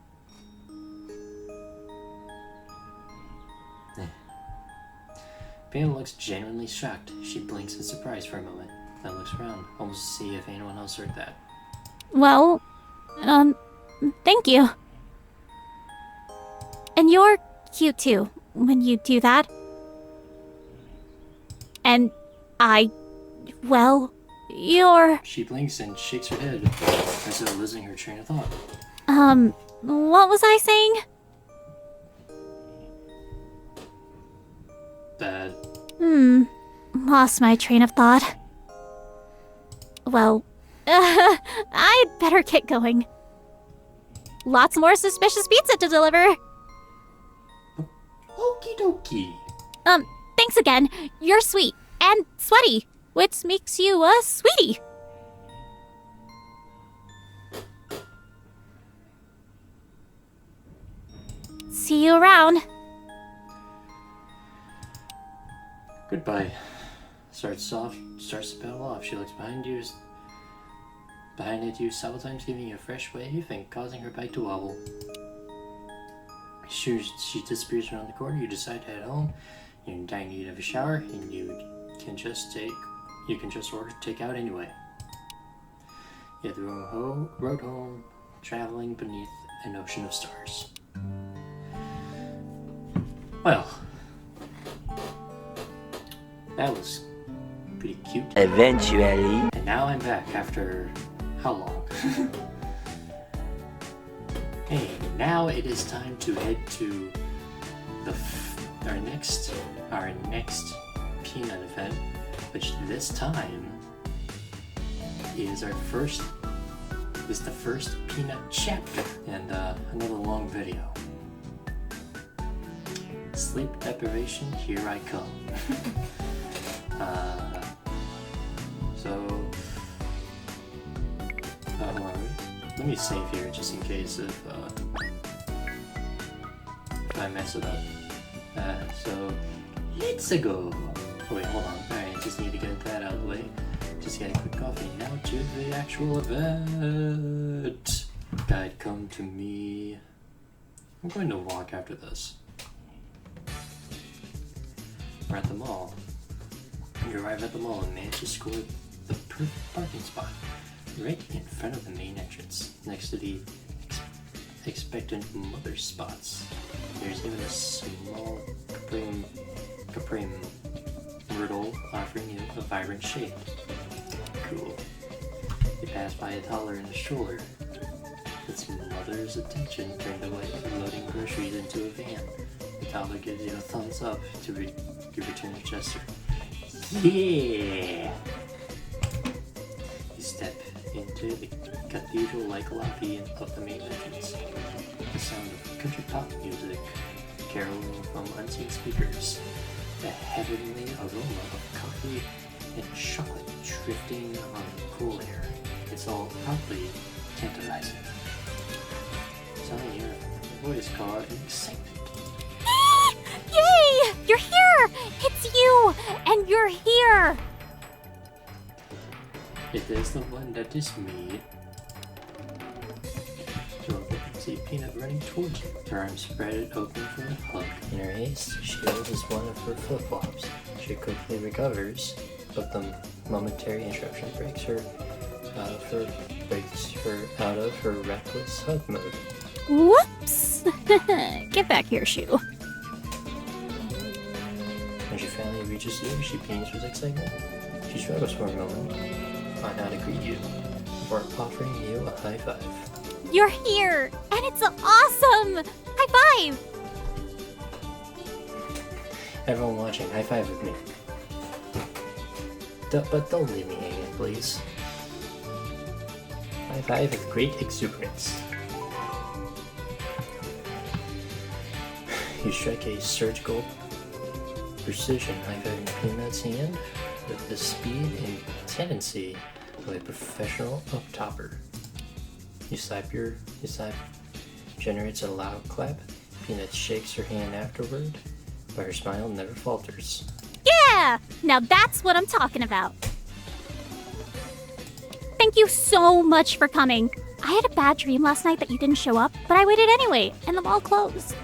Pam looks genuinely shocked. She blinks in surprise for a moment, then looks around, almost to see if anyone else heard that. Well, thank you. And you're cute too, when you do that. And well, you're... She blinks and shakes her head, as though losing her train of thought. What was I saying? That... Lost my train of thought. Well, I'd better get going. Lots more suspicious pizza to deliver. Okie dokie. Thanks again. You're sweet and sweaty, which makes you a sweetie. See you around. Goodbye. Starts to pedal off. She looks behind at you several times, giving you a fresh wave and causing her bike to wobble. She disappears around the corner. You decide to head home. You're in dire need of a shower, and you can just order takeout anyway. You hit the road home, traveling beneath an ocean of stars. Well, that was pretty cute. Eventually. And now I'm back after how long? Hey, now it is time to head to our next peanut event, which this time is the first peanut chapter and another long video. Sleep deprivation, here I come. Hold on, let me save here just in case if I mess it up. So let's go. Oh wait, hold on. Alright, just need to get that out of the way. Just get a quick coffee. Now to the actual event. Guide, come to me. I'm going to walk after this. We're at the mall. You arrive at the mall and manage to score the perfect parking spot right in front of the main entrance, next to the expectant mother spots. There's even a small caprim myrtle offering you a vibrant shade. Cool. You pass by a toddler in a stroller. Its mother's attention turned away from loading groceries into a van. The toddler gives you a thumbs up to return the gesture. Yeah! You step into the cathedral-like lobby of the main entrance. The sound of country pop music caroling from unseen speakers. The heavenly aroma of coffee and chocolate drifting on the cool air. It's all oddly tantalizing. Suddenly, your voice caught in excitement. Yay! You're here! It's you! And you're here! It is the one that is me. You will see Peanut running towards you, her arms spread open for a hug. In her haste, she uses one of her flip-flops. She quickly recovers, but the momentary interruption breaks her out of her reckless hug mode. Whoops! Get back here, Shoe. When she finally reaches you, she beams with excitement. She struggles for a moment on how to greet you, before offering you a high five. You're here! And it's awesome! High five! Everyone watching, high five with me. But don't leave me hanging, please. High five with great exuberance. You strike a surgical precision high-fiving Peanut's hand with the speed and tendency of a professional up-topper. You slap generates a loud clap. Peanut shakes her hand afterward, but her smile never falters. Yeah! Now that's what I'm talking about. Thank you so much for coming. I had a bad dream last night that you didn't show up, but I waited anyway, and the mall closed.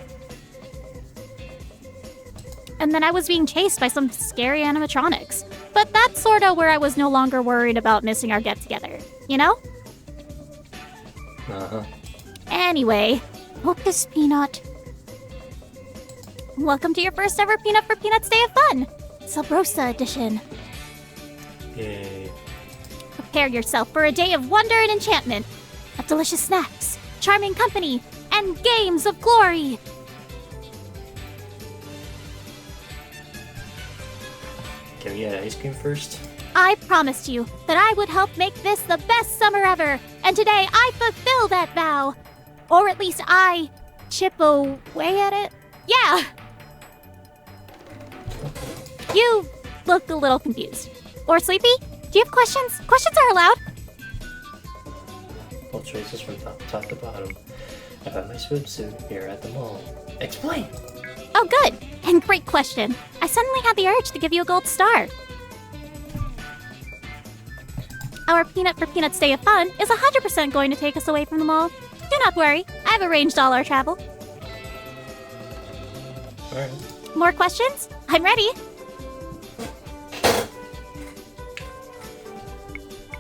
And then I was being chased by some scary animatronics. But that's sorta where I was no longer worried about missing our get-together, you know? Uh-huh. Anyway, Focus Peanut. Welcome to your first ever Peanut for Peanuts Day of Fun! Subrosa edition. Yay. Prepare yourself for a day of wonder and enchantment, of delicious snacks, charming company, and games of glory! Can we get ice cream first? I promised you that I would help make this the best summer ever, and today I fulfill that vow! Or at least I chip away at it? Yeah! You look a little confused. Or sleepy? Do you have questions? Questions are allowed! All choices from top to bottom. I found my swimsuit here at the mall. Explain! Oh, good! And great question. I suddenly had the urge to give you a gold star. Our Peanut for Peanuts Day of Fun is 100% going to take us away from the mall. Do not worry, I've arranged all our travel. Alright. More questions? I'm ready.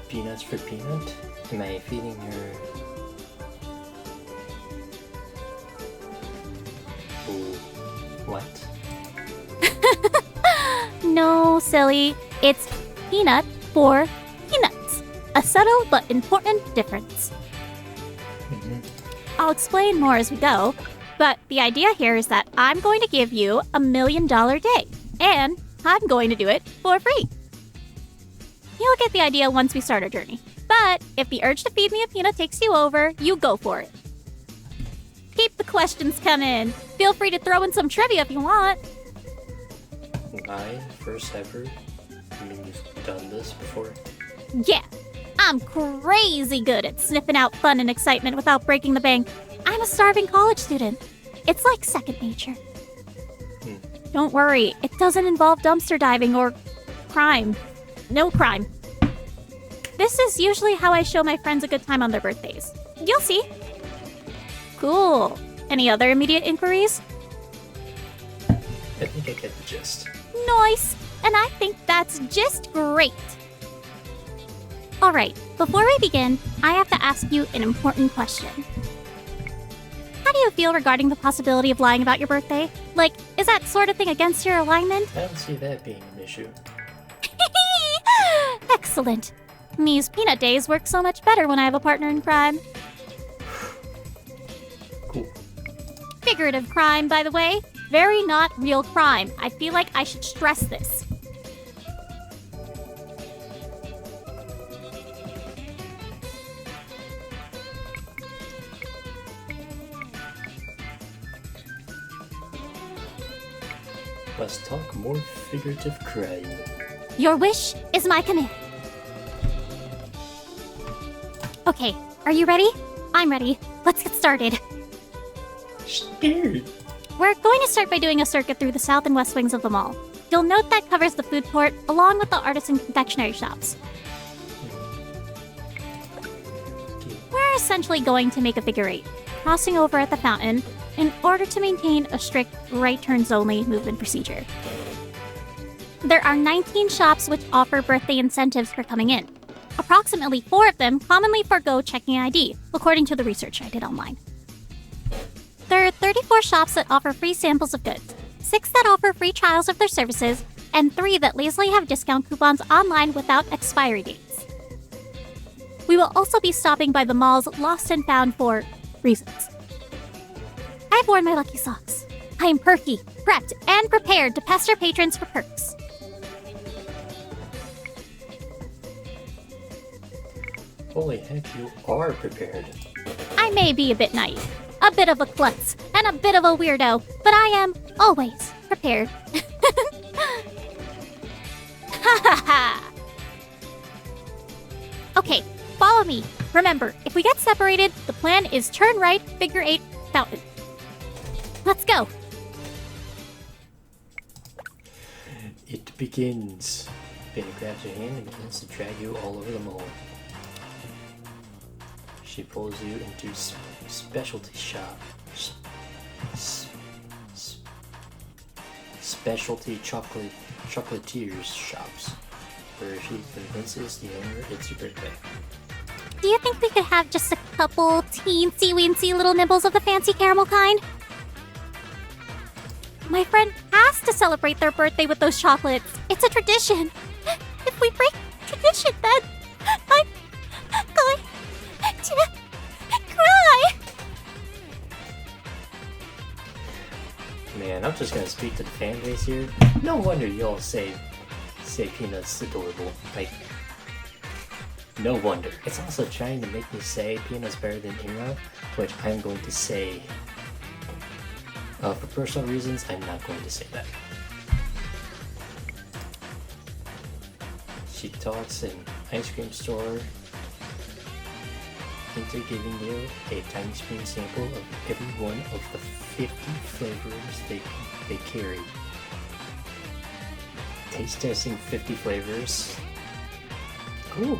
Peanuts for Peanut? Am I feeding your... Oh, what? No, silly. It's peanut for peanuts. A subtle but important difference. I'll explain more as we go, but the idea here is that I'm going to give you $1 million day, and I'm going to do it for free. You'll get the idea once we start our journey, but if the urge to feed me a peanut takes you over, you go for it. Keep the questions coming. Feel free to throw in some trivia if you want. I first ever? I mean, you've done this before? Yeah, I'm crazy good at sniffing out fun and excitement without breaking the bank. I'm a starving college student. It's like second nature. Don't worry, it doesn't involve dumpster diving or crime. No crime. This is usually how I show my friends a good time on their birthdays. You'll see. Cool. Any other immediate inquiries? I think I get the gist. Nice. And I think that's just great. Alright, before we begin, I have to ask you an important question. How do you feel regarding the possibility of lying about your birthday? Like, is that sort of thing against your alignment? I don't see that being an issue. Excellent. Me's peanut days work so much better when I have a partner in crime. Cool. Figurative crime, by the way. Very not real crime. I feel like I should stress this. Let's talk more figurative crime. Your wish is my command. Okay, are you ready? I'm ready. Let's get started. Scared. We're going to start by doing a circuit through the south and west wings of the mall. You'll note that covers the food court along with the artisan confectionery shops. are essentially going to make a figure 8, crossing over at the fountain in order to maintain a strict right turns only movement procedure. There are 19 shops which offer birthday incentives for coming in. Approximately 4 of them commonly forego checking ID, according to the research I did online. There are 34 shops that offer free samples of goods, 6 that offer free trials of their services, and 3 that lazily have discount coupons online without expiry dates. We will also be stopping by the malls lost and found for reasons. I've worn my lucky socks. I am perky, prepped, and prepared to pester patrons for perks. Holy heck, you are prepared. I may be a bit naive, a bit of a klutz, and a bit of a weirdo, but I am always prepared. Ha ha ha! Okay, follow me. Remember, if we get separated, the plan is turn right, figure 8, fountain. Let's go! It begins. Penny grabs your hand and begins to drag you all over the mall. She pulls you into specialty shop. Specialty chocolatiers shops, where she convinces the owner it's your birthday. Do you think we could have just a couple teensy-weensy little nibbles of the fancy caramel kind? My friend has to celebrate their birthday with those chocolates. It's a tradition. If we break tradition, then I'm going to cry. Man, I'm just gonna speak to the fan base here. No wonder y'all say Peanut's adorable. Like, no wonder. It's also trying to make me say Peanut's better than Ira, which I'm going to say. For personal reasons, I'm not going to say that. She talks an ice cream store into giving you a tiny spoon sample of every one of the 50 flavors they carry. Taste testing 50 flavors. Cool.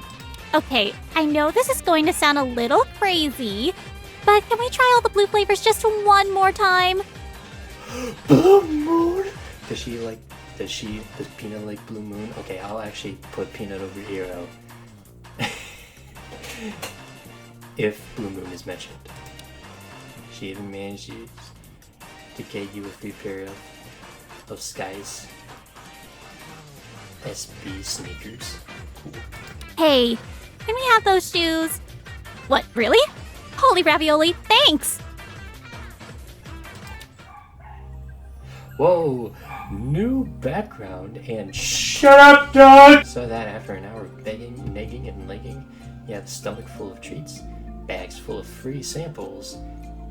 Okay, I know this is going to sound a little crazy, but can we try all the blue flavors just one more time? Blue Moon? Does Peanut like Blue Moon? Okay, I'll actually put Peanut over Hero. If Blue Moon is mentioned. She even manages to get you a free pair of Skies SB sneakers. Cool. Hey, can we have those shoes? What, really? Holy ravioli, thanks! Whoa, new background and shut up, dog! So that after an hour of begging, negging, and legging, you have a stomach full of treats, bags full of free samples,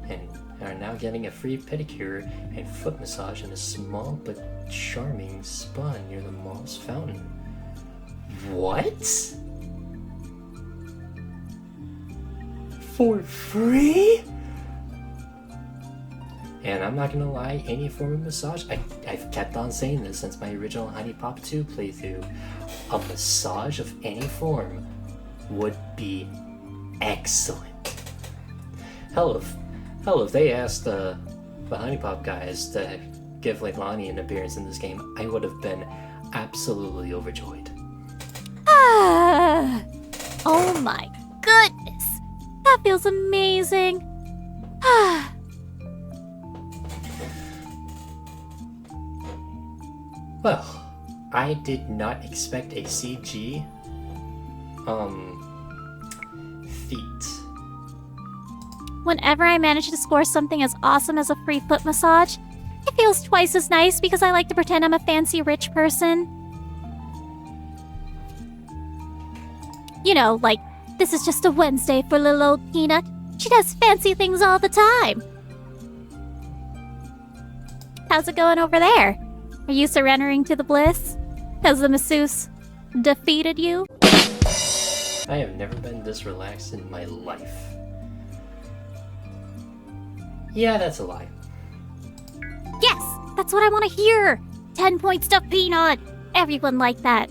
and are now getting a free pedicure and foot massage in a small but charming spa near the mall's fountain. What? For free? And I'm not gonna lie, any form of massage, I've kept on saying this since my original HuniePop 2 playthrough, a massage of any form would be excellent. Hell, if they asked the HuniePop guys to give Leilani an appearance in this game, I would have been absolutely overjoyed. Ah! Oh my goodness! That feels amazing! Ah! Well, I did not expect a CG feat. Whenever I manage to score something as awesome as a free foot massage, it feels twice as nice because I like to pretend I'm a fancy rich person. You know, like, this is just a Wednesday for little old Peanut. She does fancy things all the time. How's it going over there? Are you surrendering to the bliss? Has the masseuse defeated you? I have never been this relaxed in my life. Yeah, that's a lie. Yes! That's what I want to hear! 10 points to Peanut! Everyone like that.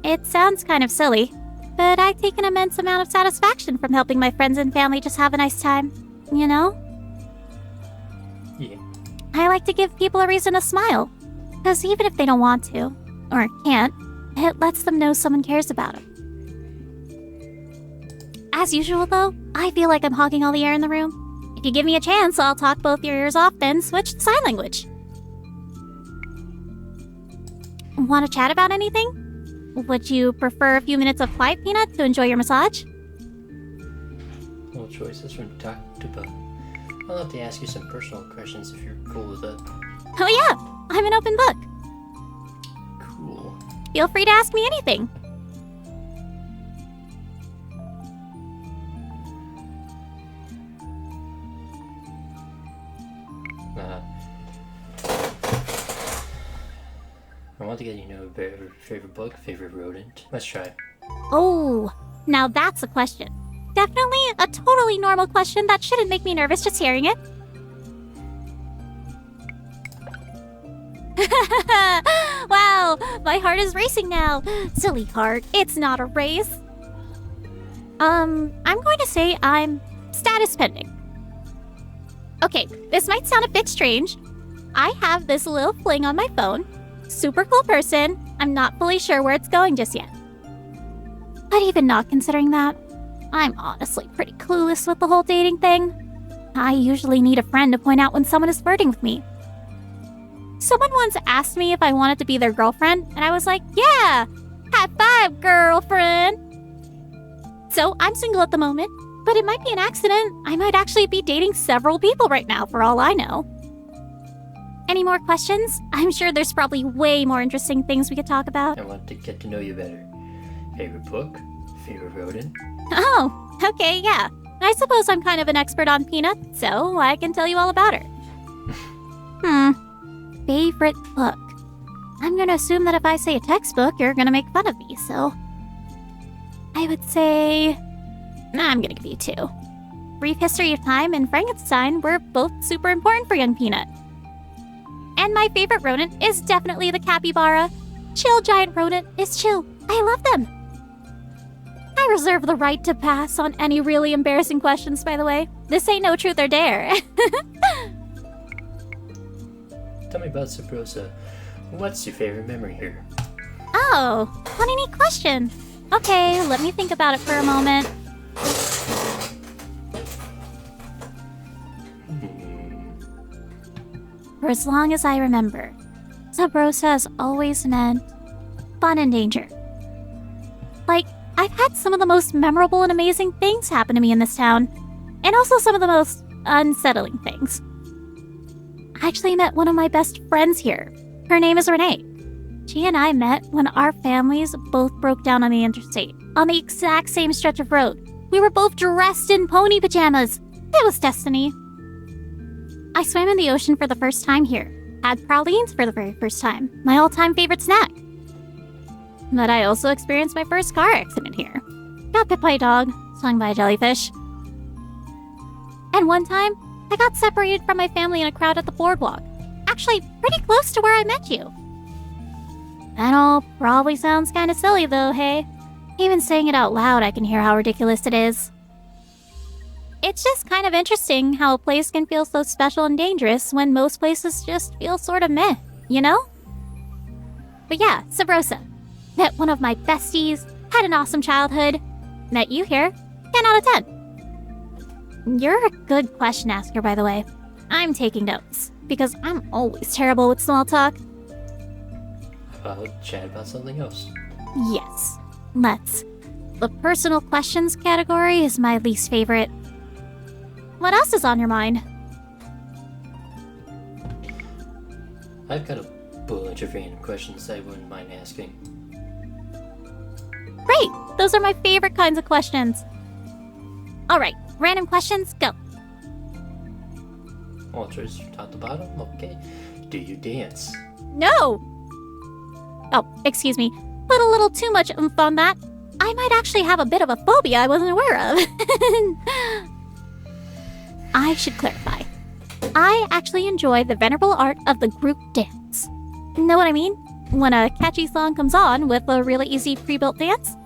It sounds kind of silly, but but I take an immense amount of satisfaction from helping my friends and family just have a nice time. You know? Yeah. I like to give people a reason to smile. Because even if they don't want to, or can't, it lets them know someone cares about them. As usual, though, I feel like I'm hogging all the air in the room. If you give me a chance, I'll talk both your ears off, then switch to sign language. Want to chat about anything? Would you prefer a few minutes of quiet, Peanut, to enjoy your massage? Well, choices from top to bottom. I'll have to ask you some personal questions if you're cool with that. Oh yeah, I'm an open book. Cool. Feel free to ask me anything. I want to get favorite book, favorite rodent. Let's try. Oh, now that's a question. Definitely a totally normal question that shouldn't make me nervous just hearing it. Wow, my heart is racing now. Silly heart, it's not a race. I'm going to say I'm status pending. Okay, this might sound a bit strange. I have this little fling on my phone. Super cool person. I'm not fully sure where it's going just yet. But even not considering that, I'm honestly pretty clueless with the whole dating thing. I usually need a friend to point out when someone is flirting with me. Someone once asked me if I wanted to be their girlfriend, and I was like, yeah! High five, girlfriend! So I'm single at the moment, but it might be an accident. I might actually be dating several people right now, for all I know. Any more questions? I'm sure there's probably way more interesting things we could talk about. I want to get to know you better. Favorite book? Favorite rodent? Oh, okay, yeah. I suppose I'm kind of an expert on Peanut, so I can tell you all about her. Favorite book? I'm gonna assume that if I say a textbook, you're gonna make fun of me, so... I would say... I'm gonna give you two. Brief History of Time and Frankenstein were both super important for young Peanut. And my favorite rodent is definitely the capybara. Chill giant rodent is chill. I love them. I reserve the right to pass on any really embarrassing questions, by the way. This ain't no truth or dare. Tell me about Subrosa. What's your favorite memory here? Oh, what a neat question. Okay, let me think about it for a moment. For as long as I remember, Subrosa has always meant fun and danger. Like, I've had some of the most memorable and amazing things happen to me in this town, and also some of the most unsettling things. I actually met one of my best friends here. Her name is Renee. She and I met when our families both broke down on the interstate, on the exact same stretch of road. We were both dressed in pony pajamas. It was destiny. I swam in the ocean for the first time here. Had pralines for the very first time, my all-time favorite snack. But I also experienced my first car accident here. Got bit by a dog, stung by a jellyfish. And one time, I got separated from my family in a crowd at the boardwalk. Actually, pretty close to where I met you. That all probably sounds kinda silly though, hey? Even saying it out loud, I can hear how ridiculous it is. It's just kind of interesting how a place can feel so special and dangerous when most places just feel sort of meh, you know? But yeah, Subrosa. Met one of my besties, had an awesome childhood. Met you here, 10 out of 10. You're a good question asker, by the way. I'm taking notes, because I'm always terrible with small talk. I'll chat about something else. Yes, let's. The personal questions category is my least favorite. What else is on your mind? I've got a bunch of random questions I wouldn't mind asking. Great! Those are my favorite kinds of questions. Alright, random questions, go. Ultras from top to bottom? Okay. Do you dance? No! Oh, excuse me. Put a little too much oomph on that. I might actually have a bit of a phobia I wasn't aware of. I should clarify. I actually enjoy the venerable art of the group dance. Know what I mean? When a catchy song comes on with a really easy pre-built dance?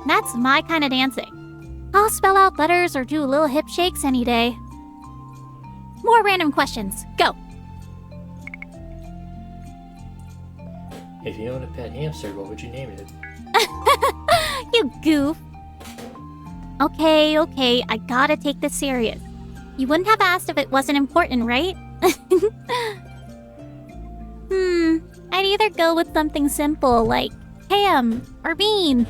That's my kind of dancing. I'll spell out letters or do little hip shakes any day. More random questions. Go. If you owned a pet hamster, what would you name it? You goof. Okay, I gotta take this serious. You wouldn't have asked if it wasn't important, right? I'd either go with something simple like ham or bean.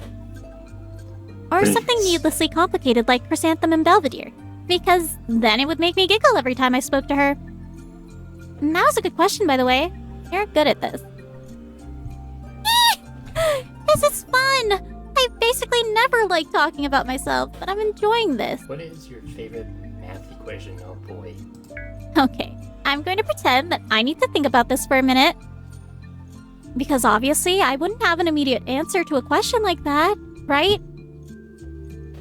Or something needlessly complicated like chrysanthemum belvedere. Because then it would make me giggle every time I spoke to her. And that was a good question, by the way. You're good at this. This is fun! I basically never like talking about myself, but I'm enjoying this. What is your favorite math equation? Oh boy. Okay, I'm going to pretend that I need to think about this for a minute. Because obviously, I wouldn't have an immediate answer to a question like that, right?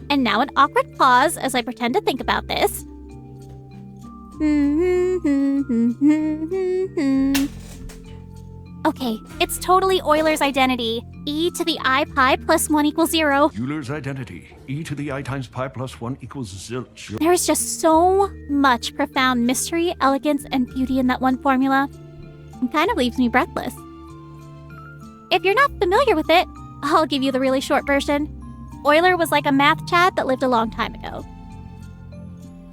And now an awkward pause as I pretend to think about this. Okay, it's totally Euler's identity. E to the I pi plus 1 equals 0. Euler's identity. E to the I times pi plus 1 equals zilch. There is just so much profound mystery, elegance, and beauty in that one formula. It kind of leaves me breathless. If you're not familiar with it, I'll give you the really short version. Euler was like a math chad that lived a long time ago.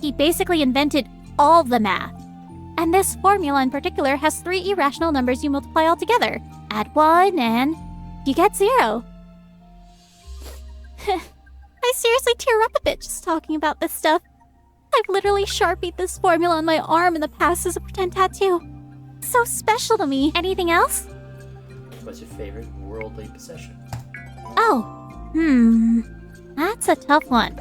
He basically invented all the math. And this formula in particular has 3 irrational numbers you multiply all together. Add 1 and you get 0. I seriously tear up a bit just talking about this stuff. I've literally sharpied this formula on my arm in the past as a pretend tattoo. So special to me. Anything else? What's your favorite worldly possession? That's a tough one.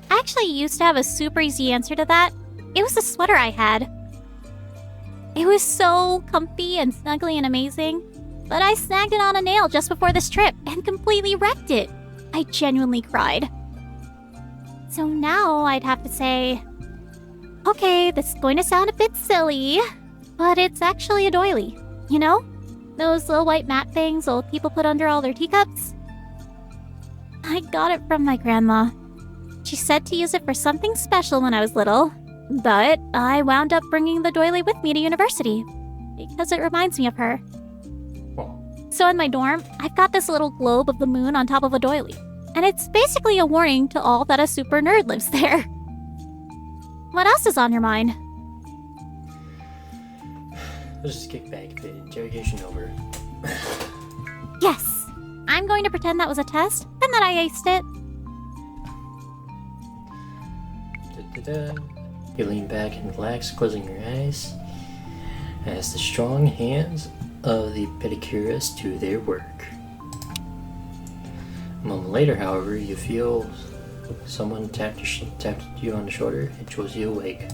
I actually used to have a super easy answer to that. It was a sweater I had. It was so comfy and snuggly and amazing, but I snagged it on a nail just before this trip and completely wrecked it. I genuinely cried. So now I'd have to say, okay, this is going to sound a bit silly, but it's actually a doily. You know? Those little white mat things old people put under all their teacups? I got it from my grandma. She said to use it for something special when I was little, but I wound up bringing the doily with me to university because it reminds me of her. Oh. So in my dorm, I've got this little globe of the moon on top of a doily, and it's basically a warning to all that a super nerd lives there. What else is on your mind? Let's just kick back a bit. Interrogation over. Yes! I'm going to pretend that was a test, and that I aced it. Da-da-da. You lean back and relax, closing your eyes, as the strong hands of the pedicurist do their work. A moment later, however, you feel someone tapped you on the shoulder. It draws you awake.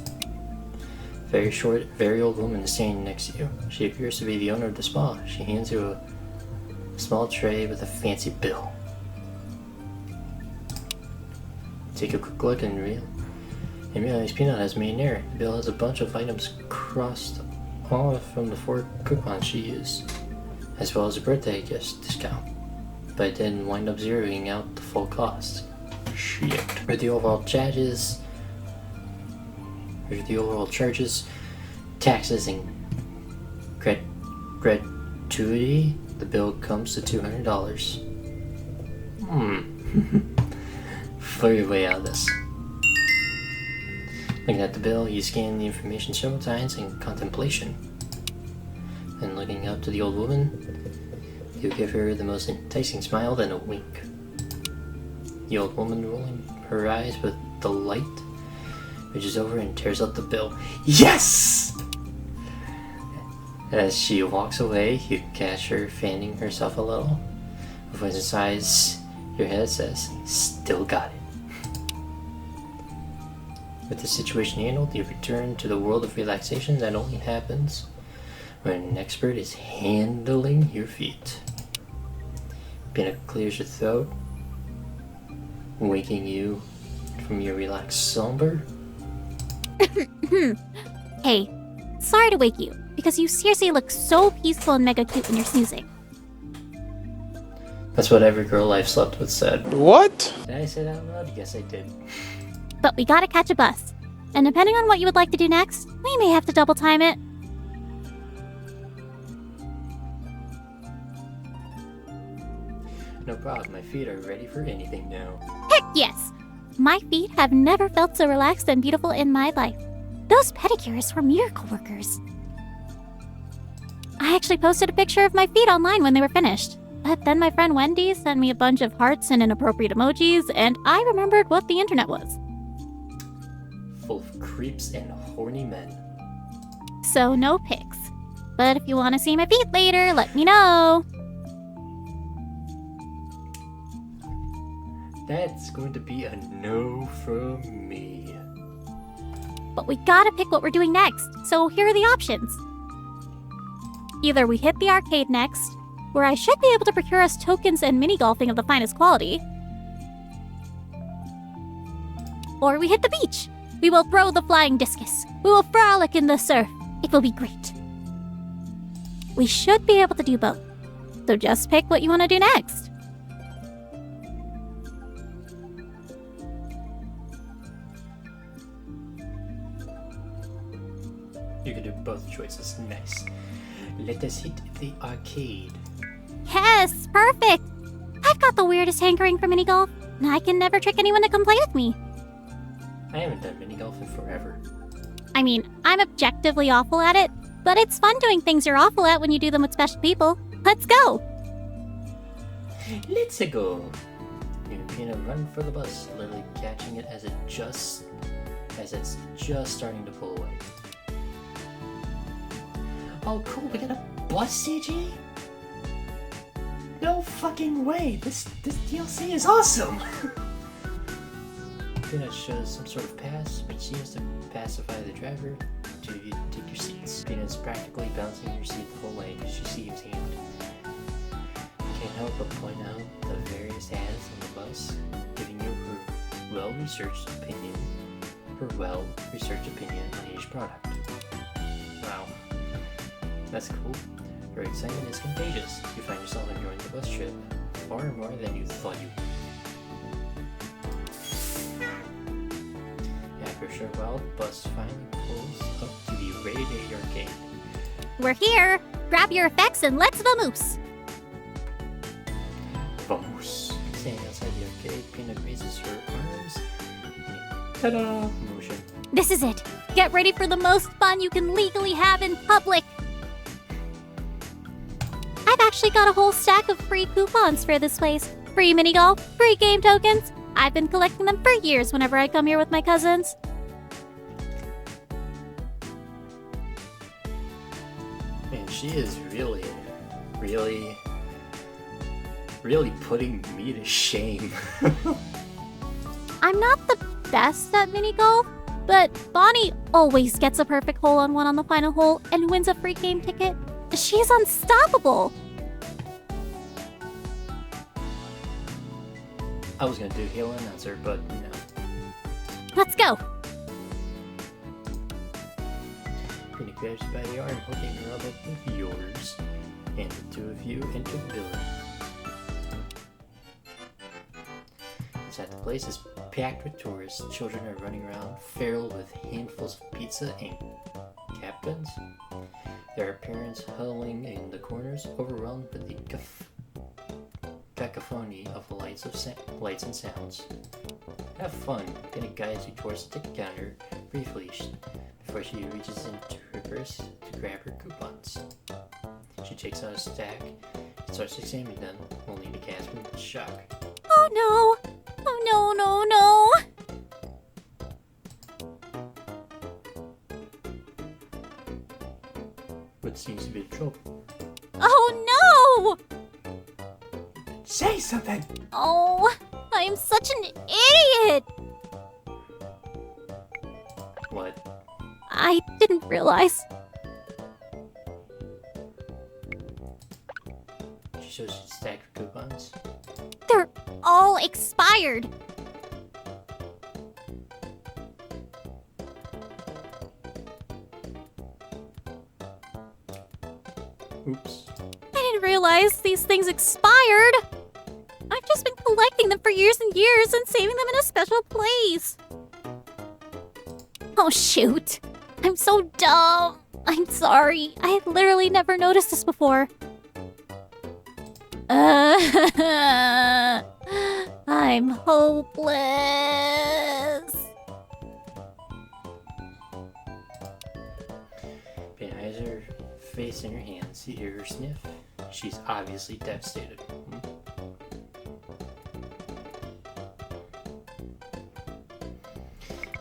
Very short, very old woman is standing next to you. She appears to be the owner of the spa. She hands you a small tray with a fancy bill. Take a quick look and realize Peanut has made an error. The bill has a bunch of items crossed off from the 4 coupons she used, as well as a birthday gift discount, but it didn't wind up zeroing out the full cost. Shit. For the overall charges, taxes, and gratuity, the bill comes to $200. Figure your way out of this. Looking at the bill, you scan the information several times in contemplation. Then looking up to the old woman, you give her the most enticing smile, then a wink. The old woman, rolling her eyes with delight, reaches over and tears out the bill. Yes! As she walks away, you catch her fanning herself a little. A voice inside your head says, "Still got it." With the situation handled, you return to the world of relaxation that only happens when an expert is handling your feet. Peanut clears your throat, waking you from your relaxed slumber. Hey, sorry to wake you, because you seriously look so peaceful and mega cute when you're snoozing. That's what every girl I've slept with said. What? Did I say that out loud? Yes, I did. But we gotta catch a bus. And depending on what you would like to do next, we may have to double time it. No problem, my feet are ready for anything now. Heck yes! My feet have never felt so relaxed and beautiful in my life. Those pedicures were miracle workers. I actually posted a picture of my feet online when they were finished. But then my friend Wendy sent me a bunch of hearts and inappropriate emojis, and I remembered what the internet was. Full of creeps and horny men. So no pics. But if you want to see my feet later, let me know. That's going to be a no from me. But we gotta pick what we're doing next, so here are the options. Either we hit the arcade next, where I should be able to procure us tokens and mini-golfing of the finest quality. Or we hit the beach. We will throw the flying discus. We will frolic in the surf. It will be great. We should be able to do both. So just pick what you want to do next. You can do both choices. Nice. Let us hit the arcade. Yes, perfect. I've got the weirdest hankering for mini golf, and I can never trick anyone to come play with me. I haven't done mini golf in forever. I mean, I'm objectively awful at it, but it's fun doing things you're awful at when you do them with special people. Let's go! Let's go. Peanut run for the bus, literally catching it as it's just starting to pull away. Oh cool, we got a bus CG? No fucking way! This DLC is awesome! Peanut shows some sort of pass, but she has to pacify the driver to take your seats. Peanut's practically bouncing your seat the whole way as she seems hand. Can't help but point out the various ads on the bus, giving you her well-researched opinion on each product. Wow. That's cool. Your excitement is contagious. You find yourself enjoying the bus trip far more than you thought you would. After a short while, the bus finally pulls up to the Rated arcade. We're here! Grab your effects and let's vamoose! Vamos! Standing outside the arcade, Peanut raises her arms. Ta-da! Motion. This is it! Get ready for the most fun you can legally have in public! I've actually got a whole stack of free coupons for this place. Free mini golf, free game tokens. I've been collecting them for years whenever I come here with my cousins. Man, she is really putting me to shame. I'm not the best at mini golf, but Bonnie always gets a perfect hole-on-one on the final hole and wins a free game ticket. She's unstoppable. I was gonna do Halo Announcer, but no. Let's go. Peanut grabs you by the arm, hooking her up with yours, and the two of you enter the building. Inside the place is packed with tourists. Children are running around, feral with handfuls of pizza and captains. There are parents huddling in the corners, overwhelmed with the cacophony of lights and sounds. Have fun. Peanut guides you towards the ticket counter briefly before she reaches into her purse to grab her coupons. She takes out a stack and starts examining them, only to gasp in shock. Oh no! Oh no, no, no! What seems to be the trouble? Oh no! Say something! Oh, I'm such an idiot! What? I didn't realize. She shows you a stack of coupons. They're all expired. Oops. I didn't realize these things expired. collecting them for years and years and saving them in a special place. Oh, shoot. I'm so dumb. I'm sorry. I have literally never noticed this before. I'm hopeless. Behind her face in her hands, you hear her sniff. She's obviously devastated.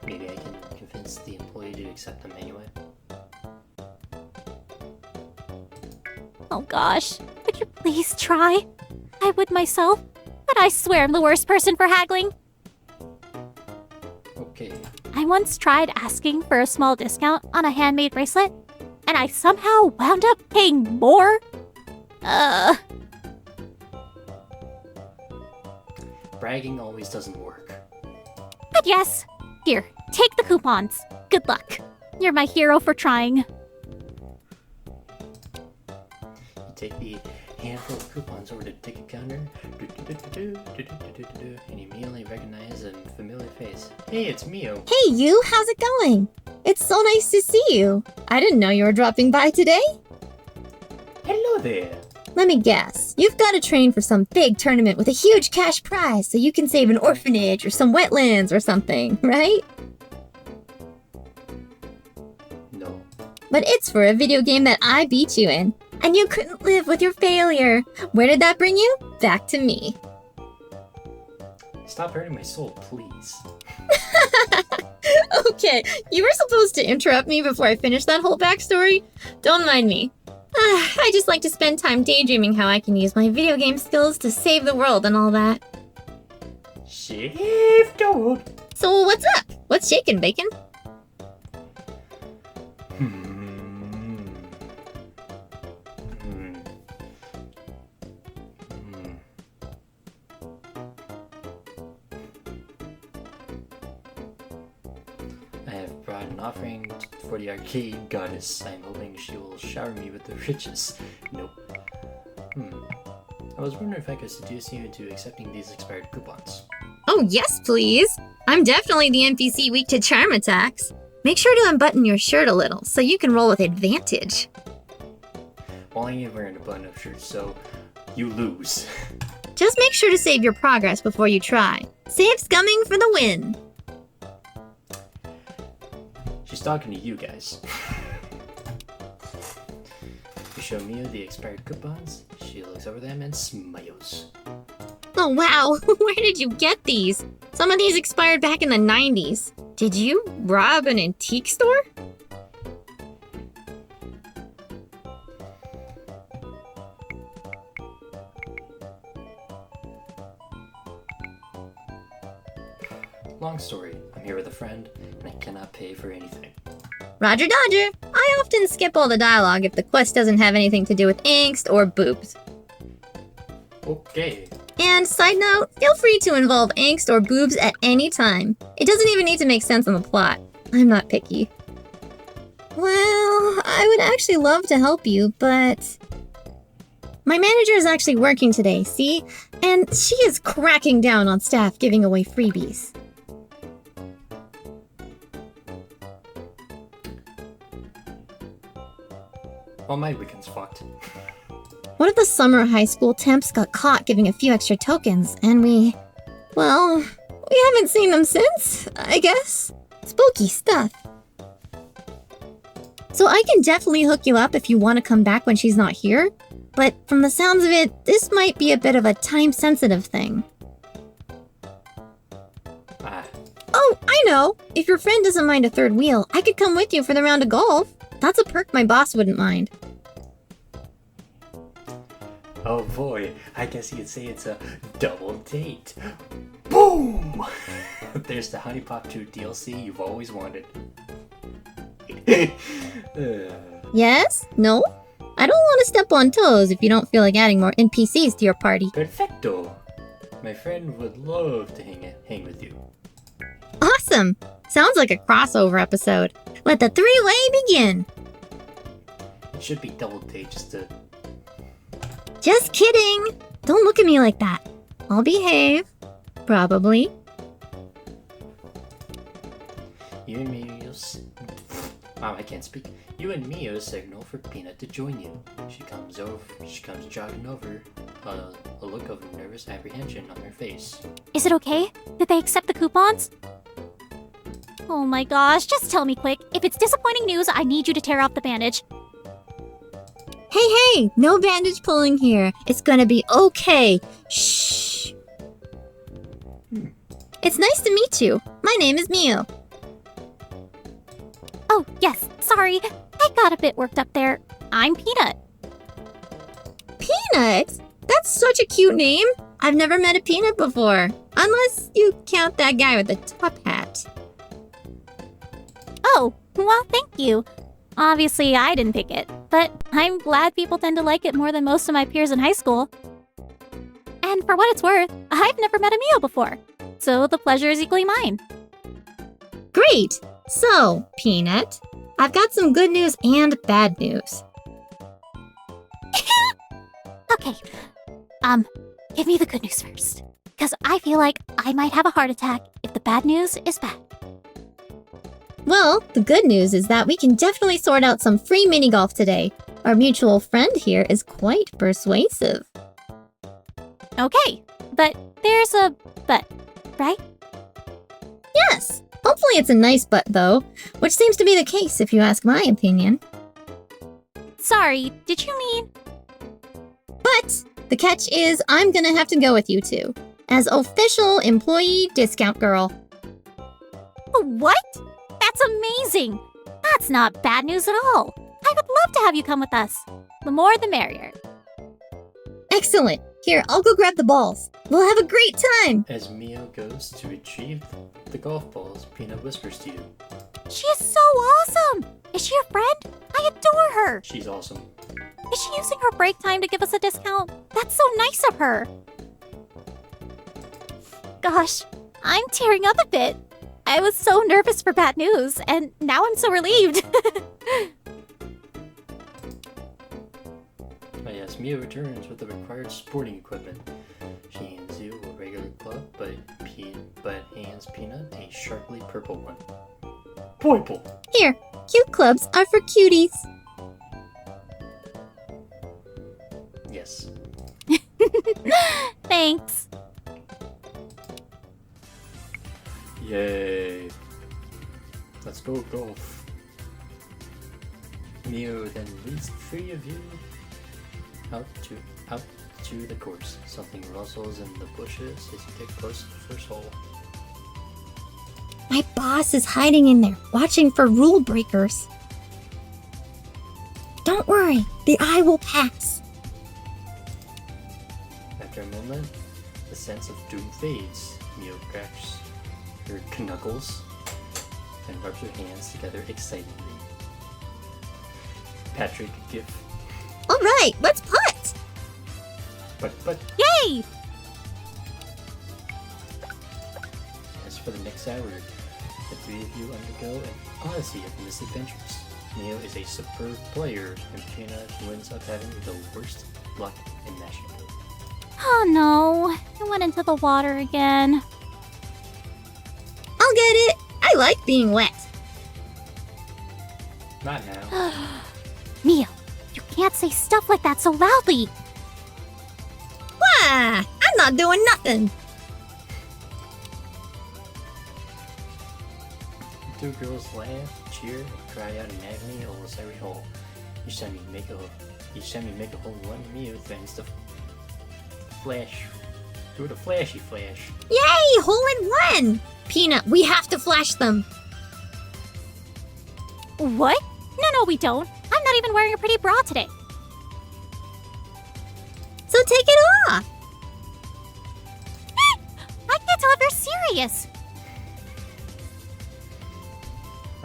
Maybe I can convince the employee to accept them anyway. Oh gosh, would you please try? I would myself, but I swear I'm the worst person for haggling. Okay. I once tried asking for a small discount on a handmade bracelet, and I somehow wound up paying more. Bragging always doesn't work. But yes, here, take the coupons. Good luck. You're my hero for trying. You take the handful of coupons over to the ticket counter, and you immediately recognize a familiar face. Hey, it's Mio. Hey, you, how's it going? It's so nice to see you. I didn't know you were dropping by today. Hello there. Let me guess. You've got to train for some big tournament with a huge cash prize so you can save an orphanage or some wetlands or something, right? No. But it's for a video game that I beat you in, and you couldn't live with your failure. Where did that bring you? Back to me. Stop hurting my soul, please. Okay, you were supposed to interrupt me before I finished that whole backstory. Don't mind me. I just like to spend time daydreaming how I can use my video game skills to save the world and all that. Save the world. So what's up? What's shaking, Bacon? I have brought an offering for the arcade goddess. I'm hoping she will shower me with the riches. Nope. I was wondering if I could seduce you into accepting these expired coupons. Oh, yes, please. I'm definitely the NPC weak to charm attacks. Make sure to unbutton your shirt a little so you can roll with advantage. Well, I ain't wearing a button-up shirt, so you lose. Just make sure to save your progress before you try. Save scumming for the win. She's talking to you guys. You show Mia the expired coupons. She looks over them and smiles. Oh, wow. Where did you get these? Some of these expired back in the 90s. Did you rob an antique store? Long story. I'm here with a friend, and I cannot pay for anything. Roger Dodger. I often skip all the dialogue if the quest doesn't have anything to do with angst or boobs. Okay. And side note, feel free to involve angst or boobs at any time. It doesn't even need to make sense in the plot. I'm not picky. Well, I would actually love to help you, but my manager is actually working today, see? And she is cracking down on staff giving away freebies. Well, my weekend's fucked. What if the summer high school temps got caught giving a few extra tokens, and we haven't seen them since, I guess? Spooky stuff. So I can definitely hook you up if you want to come back when she's not here, but from the sounds of it, this might be a bit of a time-sensitive thing. Oh, I know! If your friend doesn't mind a third wheel, I could come with you for the round of golf. That's a perk my boss wouldn't mind. Oh boy, I guess you could say it's a double date. Boom! There's the HuniePop 2 DLC you've always wanted. Yes? No? I don't want to step on toes if you don't feel like adding more NPCs to your party. Perfecto! My friend would love to hang with you. Awesome! Sounds like a crossover episode. Let the three-way begin! It should be double date just to... Just kidding! Don't look at me like that. I'll behave. Probably. You and Mio. Wow, I can't speak. You and Mio signal for Peanut to join you. She comes jogging over, a look of nervous apprehension on her face. Is it okay? Did they accept the coupons? Oh my gosh, just tell me quick. If it's disappointing news, I need you to tear off the bandage. Hey, no bandage pulling here. It's gonna be okay. Shh. It's nice to meet you. My name is Mio. Oh, yes, sorry. I got a bit worked up there. I'm Peanut. Peanut? That's such a cute name. I've never met a Peanut before. Unless you count that guy with the top hat. Oh, well, thank you. Obviously, I didn't pick it, but I'm glad people tend to like it more than most of my peers in high school. And for what it's worth, I've never met a Mio before, so the pleasure is equally mine. Great! So, Peanut, I've got some good news and bad news. Okay, give me the good news first, because I feel like I might have a heart attack if the bad news is bad. Well, the good news is that we can definitely sort out some free mini golf today. Our mutual friend here is quite persuasive. Okay, but there's a but, right? Yes! Hopefully it's a nice butt, though, which seems to be the case if you ask my opinion. Sorry, did you mean? But the catch is I'm gonna have to go with you two, as official employee discount girl. What? That's amazing! That's not bad news at all. I would love to have you come with us. The more the merrier. Excellent! Here, I'll go grab the balls. We'll have a great time! As Mio goes to retrieve the golf balls, Peanut whispers to you. She is so awesome! Is she your friend? I adore her! She's awesome. Is she using her break time to give us a discount? That's so nice of her! Gosh, I'm tearing up a bit. I was so nervous for bad news, and now I'm so relieved. Yes, Mio returns with the required sporting equipment. She hands you a regular club, but hands Peanut a sharply purple one. Purple! Here, cute clubs are for cuties. Yes. Thanks. Yay. Let's go golf. Mio then leads the three of you out to the course. Something rustles in the bushes as you get close to the first hole. My boss is hiding in there, watching for rule breakers. Don't worry, the eye will pass. After a moment, the sense of doom fades. Mio cracks her knuckles and rubs her hands together excitedly. Patrick, give. All right, let's putt. But. Yay! As for the next hour, the three of you undergo an odyssey of misadventures. Mio is a superb player, and Peanut ends up having the worst luck in Mashing. Oh no, I went into the water again. I'll get it. I like being wet. Not now. Mio, you can't say stuff like that so loudly. Wah! I'm not doing nothing. The two girls laugh, cheer, and cry out in agony almost every hole. Each time you make a hole in one, Mio threatens to flash. Do the flashy flash. Yay! Hole in one! Peanut, we have to flash them. What? No, we don't. I'm not even wearing a pretty bra today. So take it off. I can't tell if you're serious.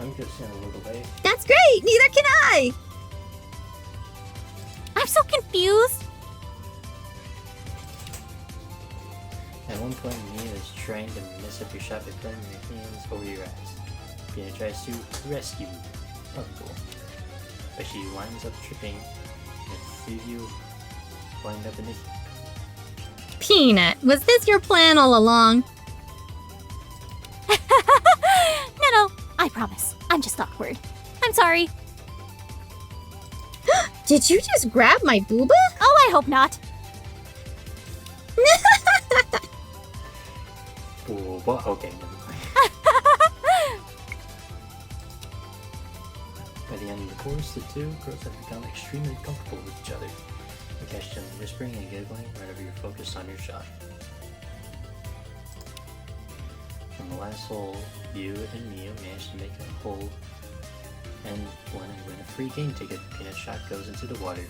I'm just gonna look away. That's great. Neither can I. I'm so confused. At one point, Mia is trying to mess up your shot by putting your hands over your eyes. Peanut tries to rescue Uncle, but she winds up tripping, and the three of you wind up in the Peanut, was this your plan all along? No, I promise. I'm just awkward. I'm sorry. Did you just grab my booba? Oh, I hope not. Ooh, what? Okay, never mind. By the end of the course, the two girls have become extremely comfortable with each other. You catch them whispering and giggling whenever you're focused on your shot. From the last hole, you and Mia managed to make a hole and win a free game ticket. Peanut shot goes into the water.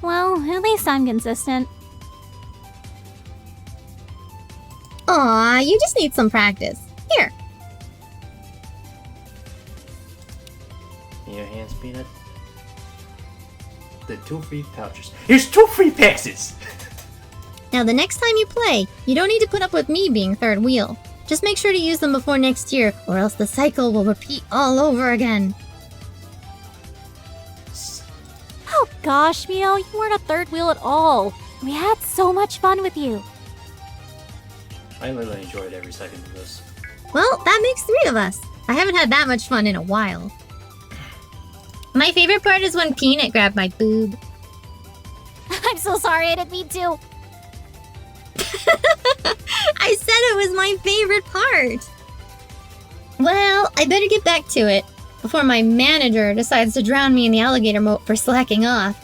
Well, at least I'm consistent. Aw, you just need some practice. Here. In your hands, Peanut. The 2 free pouches. Here's 2 free passes! Now the next time you play, you don't need to put up with me being third wheel. Just make sure to use them before next year, or else the cycle will repeat all over again. Oh gosh, Mio, you weren't a third wheel at all. We had so much fun with you. I literally enjoyed every second of this. Well, that makes 3 of us. I haven't had that much fun in a while. My favorite part is when Peanut grabbed my boob. I'm so sorry, I didn't mean to. I said it was my favorite part. Well, I better get back to it before my manager decides to drown me in the alligator moat for slacking off.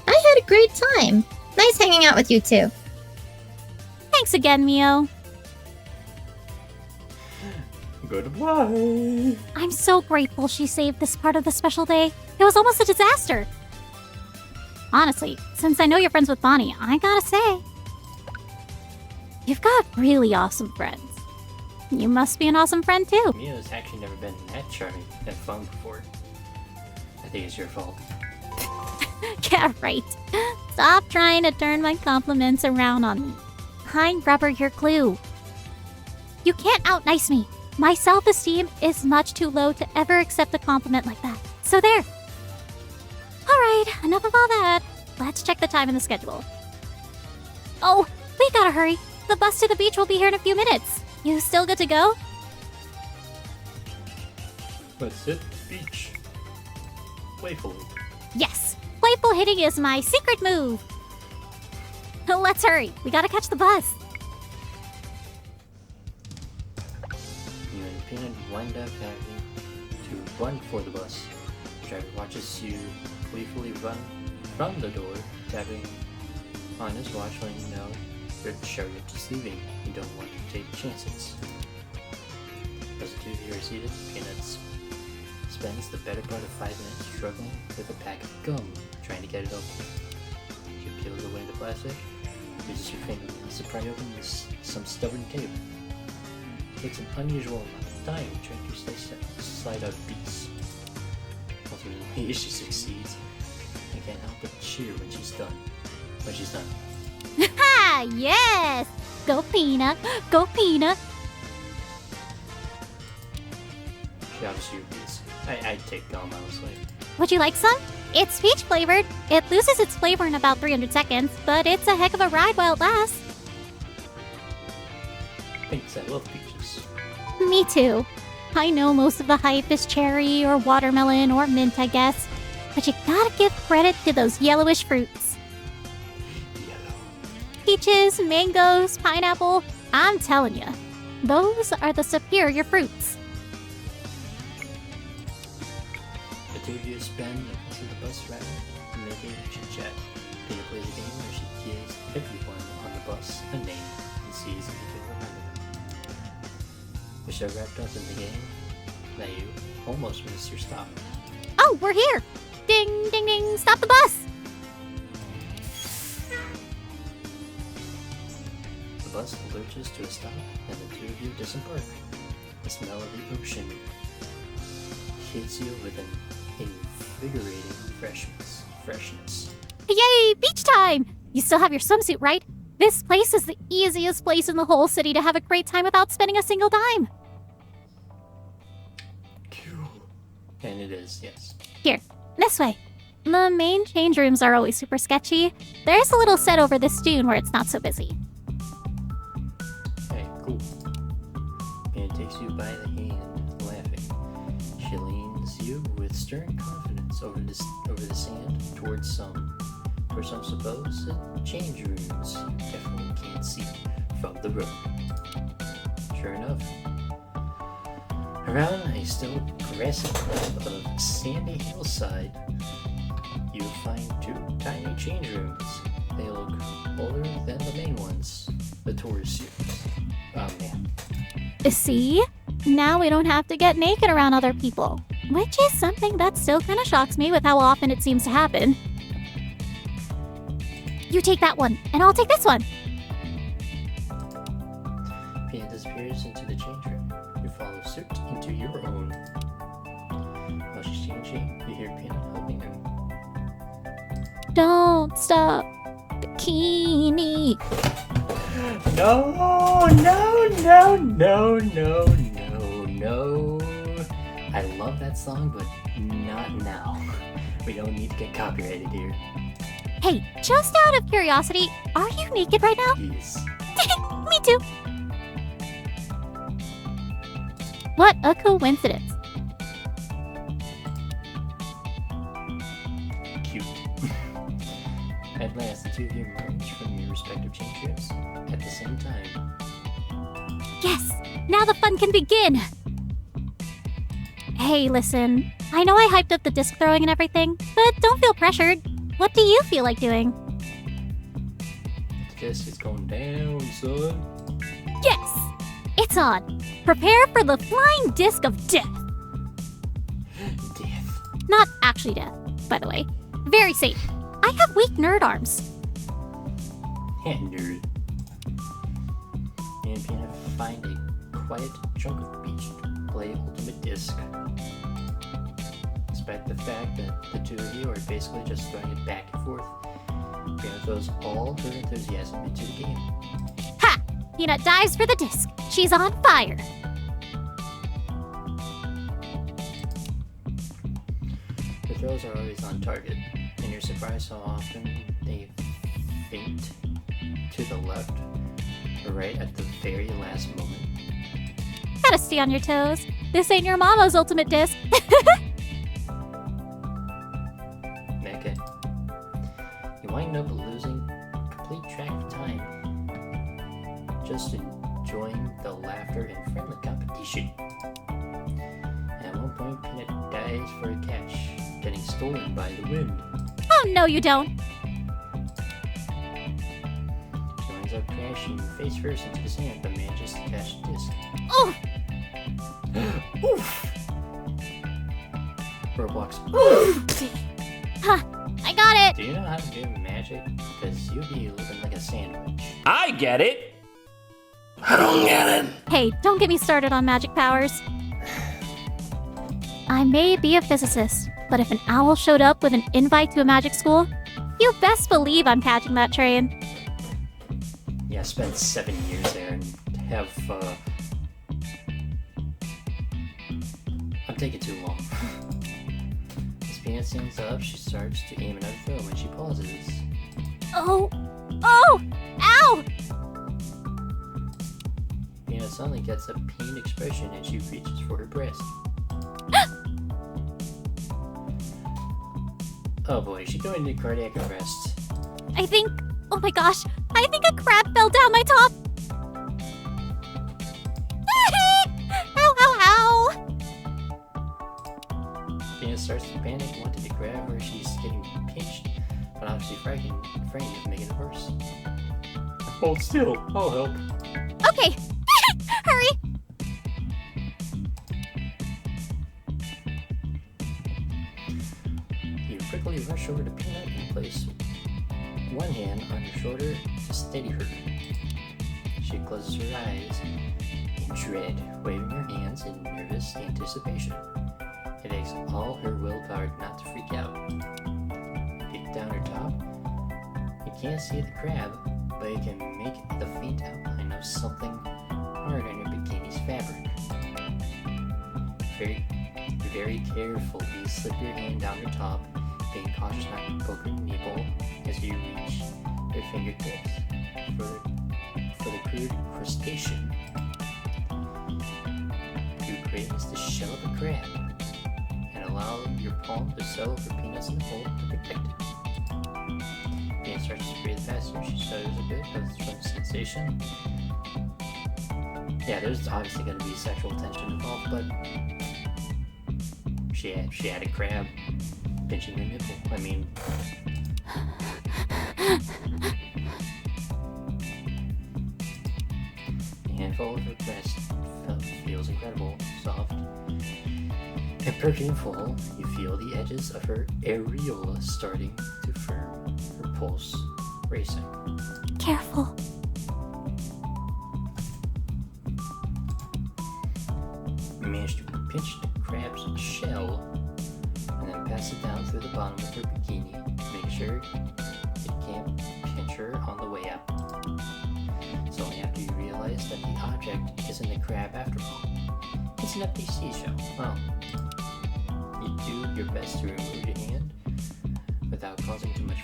I had a great time. Nice hanging out with you too. Thanks again, Mio. Goodbye. I'm so grateful she saved this part of the special day. It was almost a disaster. Honestly, since I know you're friends with Bonnie, I gotta say, you've got really awesome friends. You must be an awesome friend too. Mia's actually never been that charming and fun before. I think it's your fault. Yeah, right. Stop trying to turn my compliments around on me. I'm rubber your glue. You can't out-nice me. My self-esteem is much too low to ever accept a compliment like that. So there. Alright, enough of all that. Let's check the time in the schedule. Oh, we gotta hurry. The bus to the beach will be here in a few minutes. You still good to go? Let's hit the beach. Playfully. Yes. Playful hitting is my secret move. Let's hurry. We gotta catch the bus. You and Peanut wind up having to run for the bus. The driver watches you playfully run from the door, tapping on his watch letting you know your chariot is leaving. You don't want to take chances. As the two of you are seated, Peanut spends the better part of 5 minutes struggling with a pack of gum, trying to get it open. She peels away the plastic, uses your fingernails to pry open some stubborn tape. It takes an unusual amount of time trying to slide out beats. Ultimately, she succeeds. I can't help but cheer when she's done. Ha! Yes! Go Peanut! Go Peanut! She obviously agrees. I'd take gum, honestly. Would you like some? It's peach flavored. It loses its flavor in about 300 seconds, but it's a heck of a ride while it lasts. Thanks, I love peaches. Me too. I know most of the hype is cherry or watermelon or mint, I guess. But you gotta give credit to those yellowish fruits. Yellow. Peaches, mangoes, pineapple. I'm telling you, those are the superior fruits. The two of you spend the rest of the bus ride making chit-chat. Peter plays a game where she gives everyone on the bus a name and sees if you can remember them. You're so wrapped up in the game that you almost missed your stop. Oh, we're here! Ding, ding, ding! Stop the bus! The bus lurches to a stop and the two of you disembark. The smell of the ocean hits you with an invigorating freshness. Yay! Beach time! You still have your swimsuit, right? This place is the easiest place in the whole city to have a great time without spending a single dime. And it is, yes. Here, this way. The main change rooms are always super sketchy. There's a little set over this dune where it's not so busy. Hey, cool. And takes you by the hand, laughing. She leans you with stern confidence over the sand towards some supposed change rooms you definitely can't see from the road. Sure enough, around a still grassy cliff of sandy hillside, you find two tiny change rooms. They look older than the main ones the tourists use. Oh man. See? Now we don't have to get naked around other people. Which is something that still kind of shocks me with how often it seems to happen. You take that one, and I'll take this one. Pina disappears into the change room. You follow suit into your own. While she's changing, you hear Pina helping him. Don't stop, bikini. No. I love that song, but not now. We don't need to get copyrighted here. Hey, just out of curiosity, are you naked right now? Yes. Me too. What a coincidence. Cute. At last, the two of you emerge from your respective change rooms at the same time. Yes, now the fun can begin. Hey, listen, I know I hyped up the disc throwing and everything, but don't feel pressured. What do you feel like doing? The disc is going down, son. Yes, it's on. Prepare for the flying disc of death. Death. Not actually death, by the way. Very safe. I have weak nerd arms. Nerd. And Pina find a quiet chunk of beach to play Ultimate Disc. Despite the fact that the two of you are basically just throwing it back and forth, Pina throws all her enthusiasm into the game. Ha! Peanut dives for the disc. She's on fire. The throws are always on target, and you're surprised how often they feint to the left or right at the very last moment. Gotta stay on your toes. This ain't your mama's ultimate disc. Okay. You wind up losing complete track of time, just enjoying the laughter and friendly competition. At one point, Peanut dives for a catch, getting stolen by the wind. Oh, no, you don't. She winds up crashing face first into the sand, but manages to catch the disc. Oh! Oof! Roblox. Ha! I got it! Do you know how to do magic? Because you be looking like a sandwich. I get it. I don't get it. Hey, don't get me started on magic powers. I may be a physicist, but if an owl showed up with an invite to a magic school, you best believe I'm catching that train. Yeah, I spent 7 years there and have, I'm taking too long. As Peanut stands up, she starts to aim another throw when she pauses. Oh! Oh! Ow! Peanut suddenly gets a pained expression and she reaches for her breast. Oh boy, she's going into cardiac arrest. I think... Oh my gosh! I think a crab fell down my top! Ow, ow, ow! Peanut starts to panic, wanting to grab her. She's getting pinched, but obviously frightened of making it worse. Hold still, I'll help. Okay! Hurry! You quickly rush over to Peanut and place one hand on her shoulder to steady her. She closes her eyes in dread, waving her hands in nervous anticipation. It takes all her willpower not to freak out. Peek down her top. You can't see the crab, but you can make the faint outline of something hard on your bikini's fabric. Very carefully slip your hand down her top being cautious not to poke your nipple as you reach your fingertips for the crude crustacean. You raise the shell of a crab and allow your palm to settle for Peanut's nipple to protect it. Peanut starts to breathe faster. She stutters a bit from sensation. Yeah, there's obviously going to be sexual tension involved, but she had a crab pinching her nipple. I mean, the handful of her breast feels incredible, soft, and perking full. You feel the edges of her areola starting to firm, her pulse racing. Careful. You manage to pinch the crab's shell and then pass it down through the bottom of her bikini to make sure it can't pinch her on the way out. It's only after you realize that the object isn't a crab after all. It's an empty seashell. Well, you do your best to remove your hand without causing too much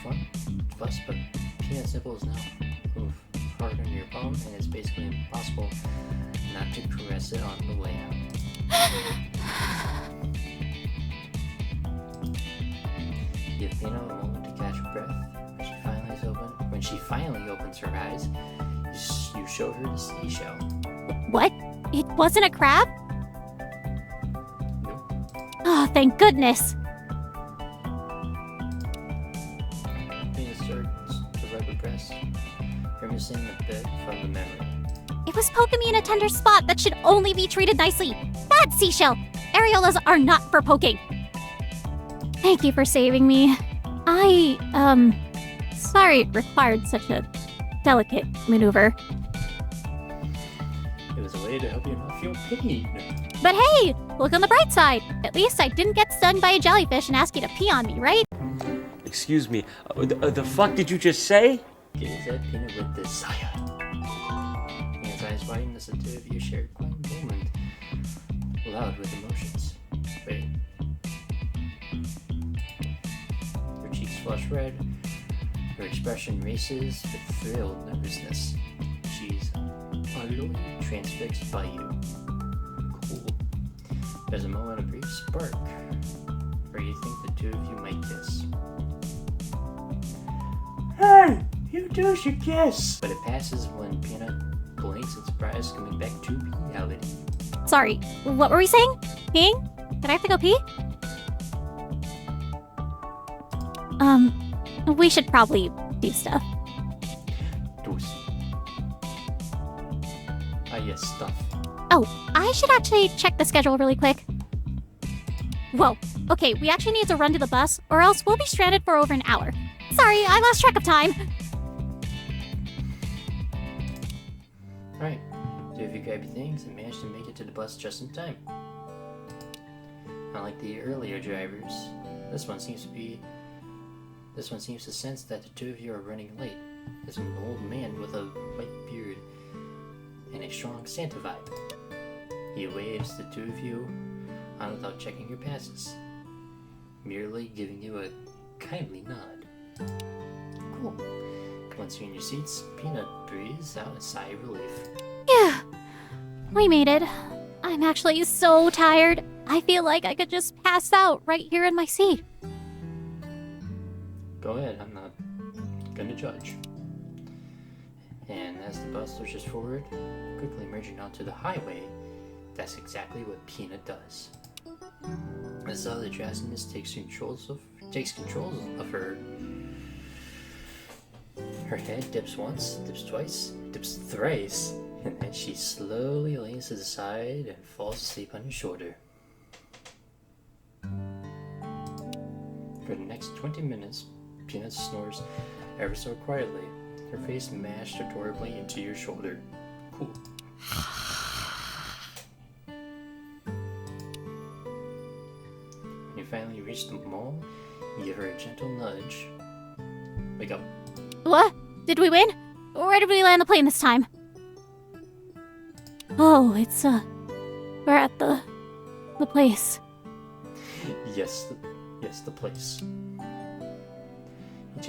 fuss, but Peanut's nipple is now hard on your palm, and it's basically impossible not to caress it on the way out. Give Peanut a moment to catch her breath. When she finally opens her eyes, you show her the seashell. What? It wasn't a crab? Nope. Oh, thank goodness. Peanut starts to rub her breast, grimacing a bit from the memory. It was poking me in a tender spot that should only be treated nicely. Bad seashell! Areolas are not for poking. Thank you for saving me. Sorry it required such a delicate maneuver. It was a way to help you not feel pain. But hey, look on the bright side. At least I didn't get stung by a jellyfish and ask you to pee on me, right? Excuse me, the fuck did you just say? Gaze at Peanut with desire. Peanut's eyes widen as the two of you share a quiet moment, loud with emotions. Wait. Her cheeks flush red. Her expression races with thrilled nervousness. She's utterly transfixed by you. Cool. There's a moment of brief spark where you think the two of you might kiss. Hey! You two should kiss! But it passes when Peanut blinks in surprise, coming back to reality. Sorry, what were we saying? Peeing? Did I have to go pee? We should probably do stuff. Yes, stuff. Oh, I should actually check the schedule really quick. Whoa, okay, we actually need to run to the bus, or else we'll be stranded for over an hour. Sorry, I lost track of time. Alright, so if you grab your things and manage to make it to the bus just in time. Unlike the earlier drivers, this one seems to sense that the two of you are running late. There's an old man with a white beard and a strong Santa vibe. He waves the two of you on without checking your passes, merely giving you a kindly nod. Cool. Once you're in your seats, Peanut breathes out a sigh of relief. Yeah, we made it. I'm actually so tired. I feel like I could just pass out right here in my seat. Go ahead, I'm not gonna judge. And as the bus lurches forward, quickly merging onto the highway, that's exactly what Peanut does. As the other drowsiness takes controls of her, her head dips once, dips twice, dips thrice, and then she slowly leans to the side and falls asleep on your shoulder. For the next 20 minutes, Peanut snores ever so quietly, her face mashed adorably into your shoulder. Cool. When you finally reach the mall, you give her a gentle nudge. Wake up. What? Did we win? Where did we land the plane this time? Oh, it's, we're at the place. Yes, the place. You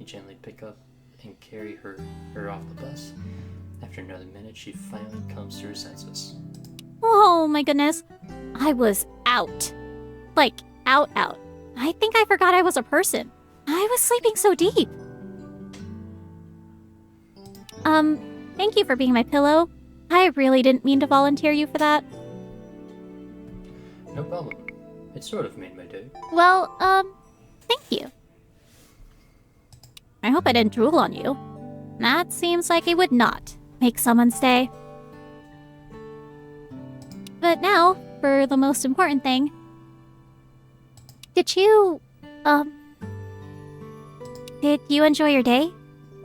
gently pick up and carry her off the bus. After another minute, she finally comes to her senses. Oh my goodness. I was out. Like, out. I think I forgot I was a person. I was sleeping so deep. Thank you for being my pillow. I really didn't mean to volunteer you for that. No problem. It sort of made my day. Well, thank you. I hope I didn't drool on you. That seems like it would not make someone stay. But now, for the most important thing. Did you enjoy your day?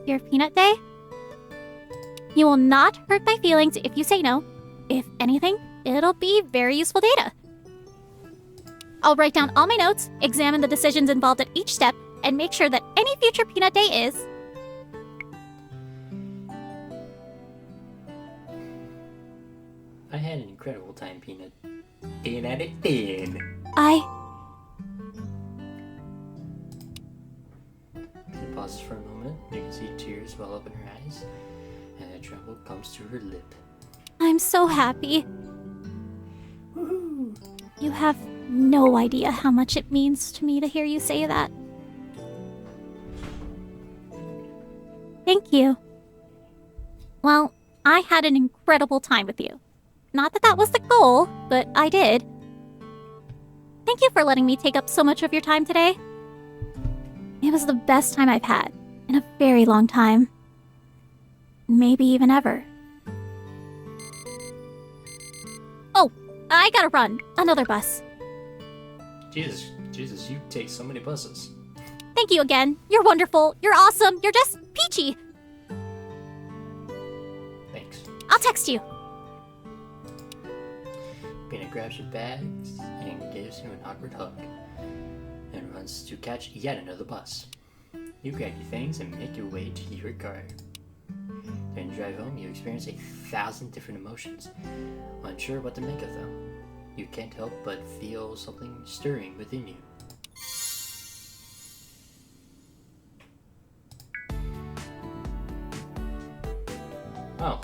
Your peanut day? You will not hurt my feelings if you say no. If anything, it'll be very useful data. I'll write down all my notes, examine the decisions involved at each step, and make sure that any future peanut day is... I had an incredible time, Peanut. 10 out of 10. She pauses for a moment. You can see tears well up in her eyes, and a tremble comes to her lip. I'm so happy. Woohoo! You have no idea how much it means to me to hear you say that. Thank you. Well, I had an incredible time with you. Not that that was the goal, but I did. Thank you for letting me take up so much of your time today. It was the best time I've had in a very long time. Maybe even ever. Oh, I gotta run. Another bus. Jesus, you take so many buses. Thank you again. You're wonderful. You're awesome. You're just peachy. Thanks. I'll text you. Peanut grabs your bags and gives you an awkward hug, and runs to catch yet another bus. You grab your things and make your way to your car. During the drive home, you experience 1,000 different emotions, unsure what to make of them. You can't help but feel something stirring within you. Oh.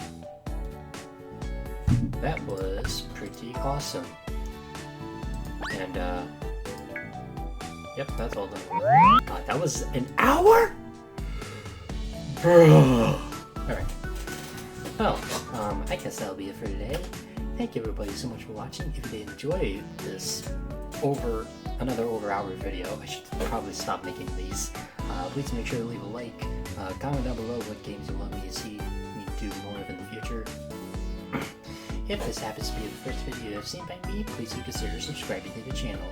That was pretty awesome. And, yep, that's all done. God, that was an hour? Bro. Alright. Well, I guess that'll be it for today. Thank you everybody so much for watching. If you enjoyed this another over hour video, I should probably stop making these. Please make sure to leave a like. Comment down below what games you want me to see me do more of in the future. If this happens to be the first video you have seen by me, please do consider subscribing to the channel.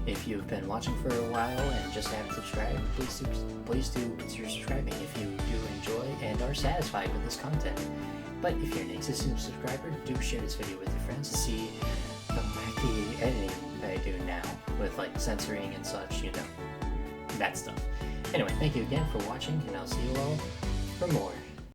If you've been watching for a while and just haven't subscribed, please do consider subscribing if you do enjoy and are satisfied with this content. But if you're an existing subscriber, do share this video with your friends to see the wacky editing that I do now with like censoring and such, you know, that stuff. Anyway, thank you again for watching, and I'll see you all for more.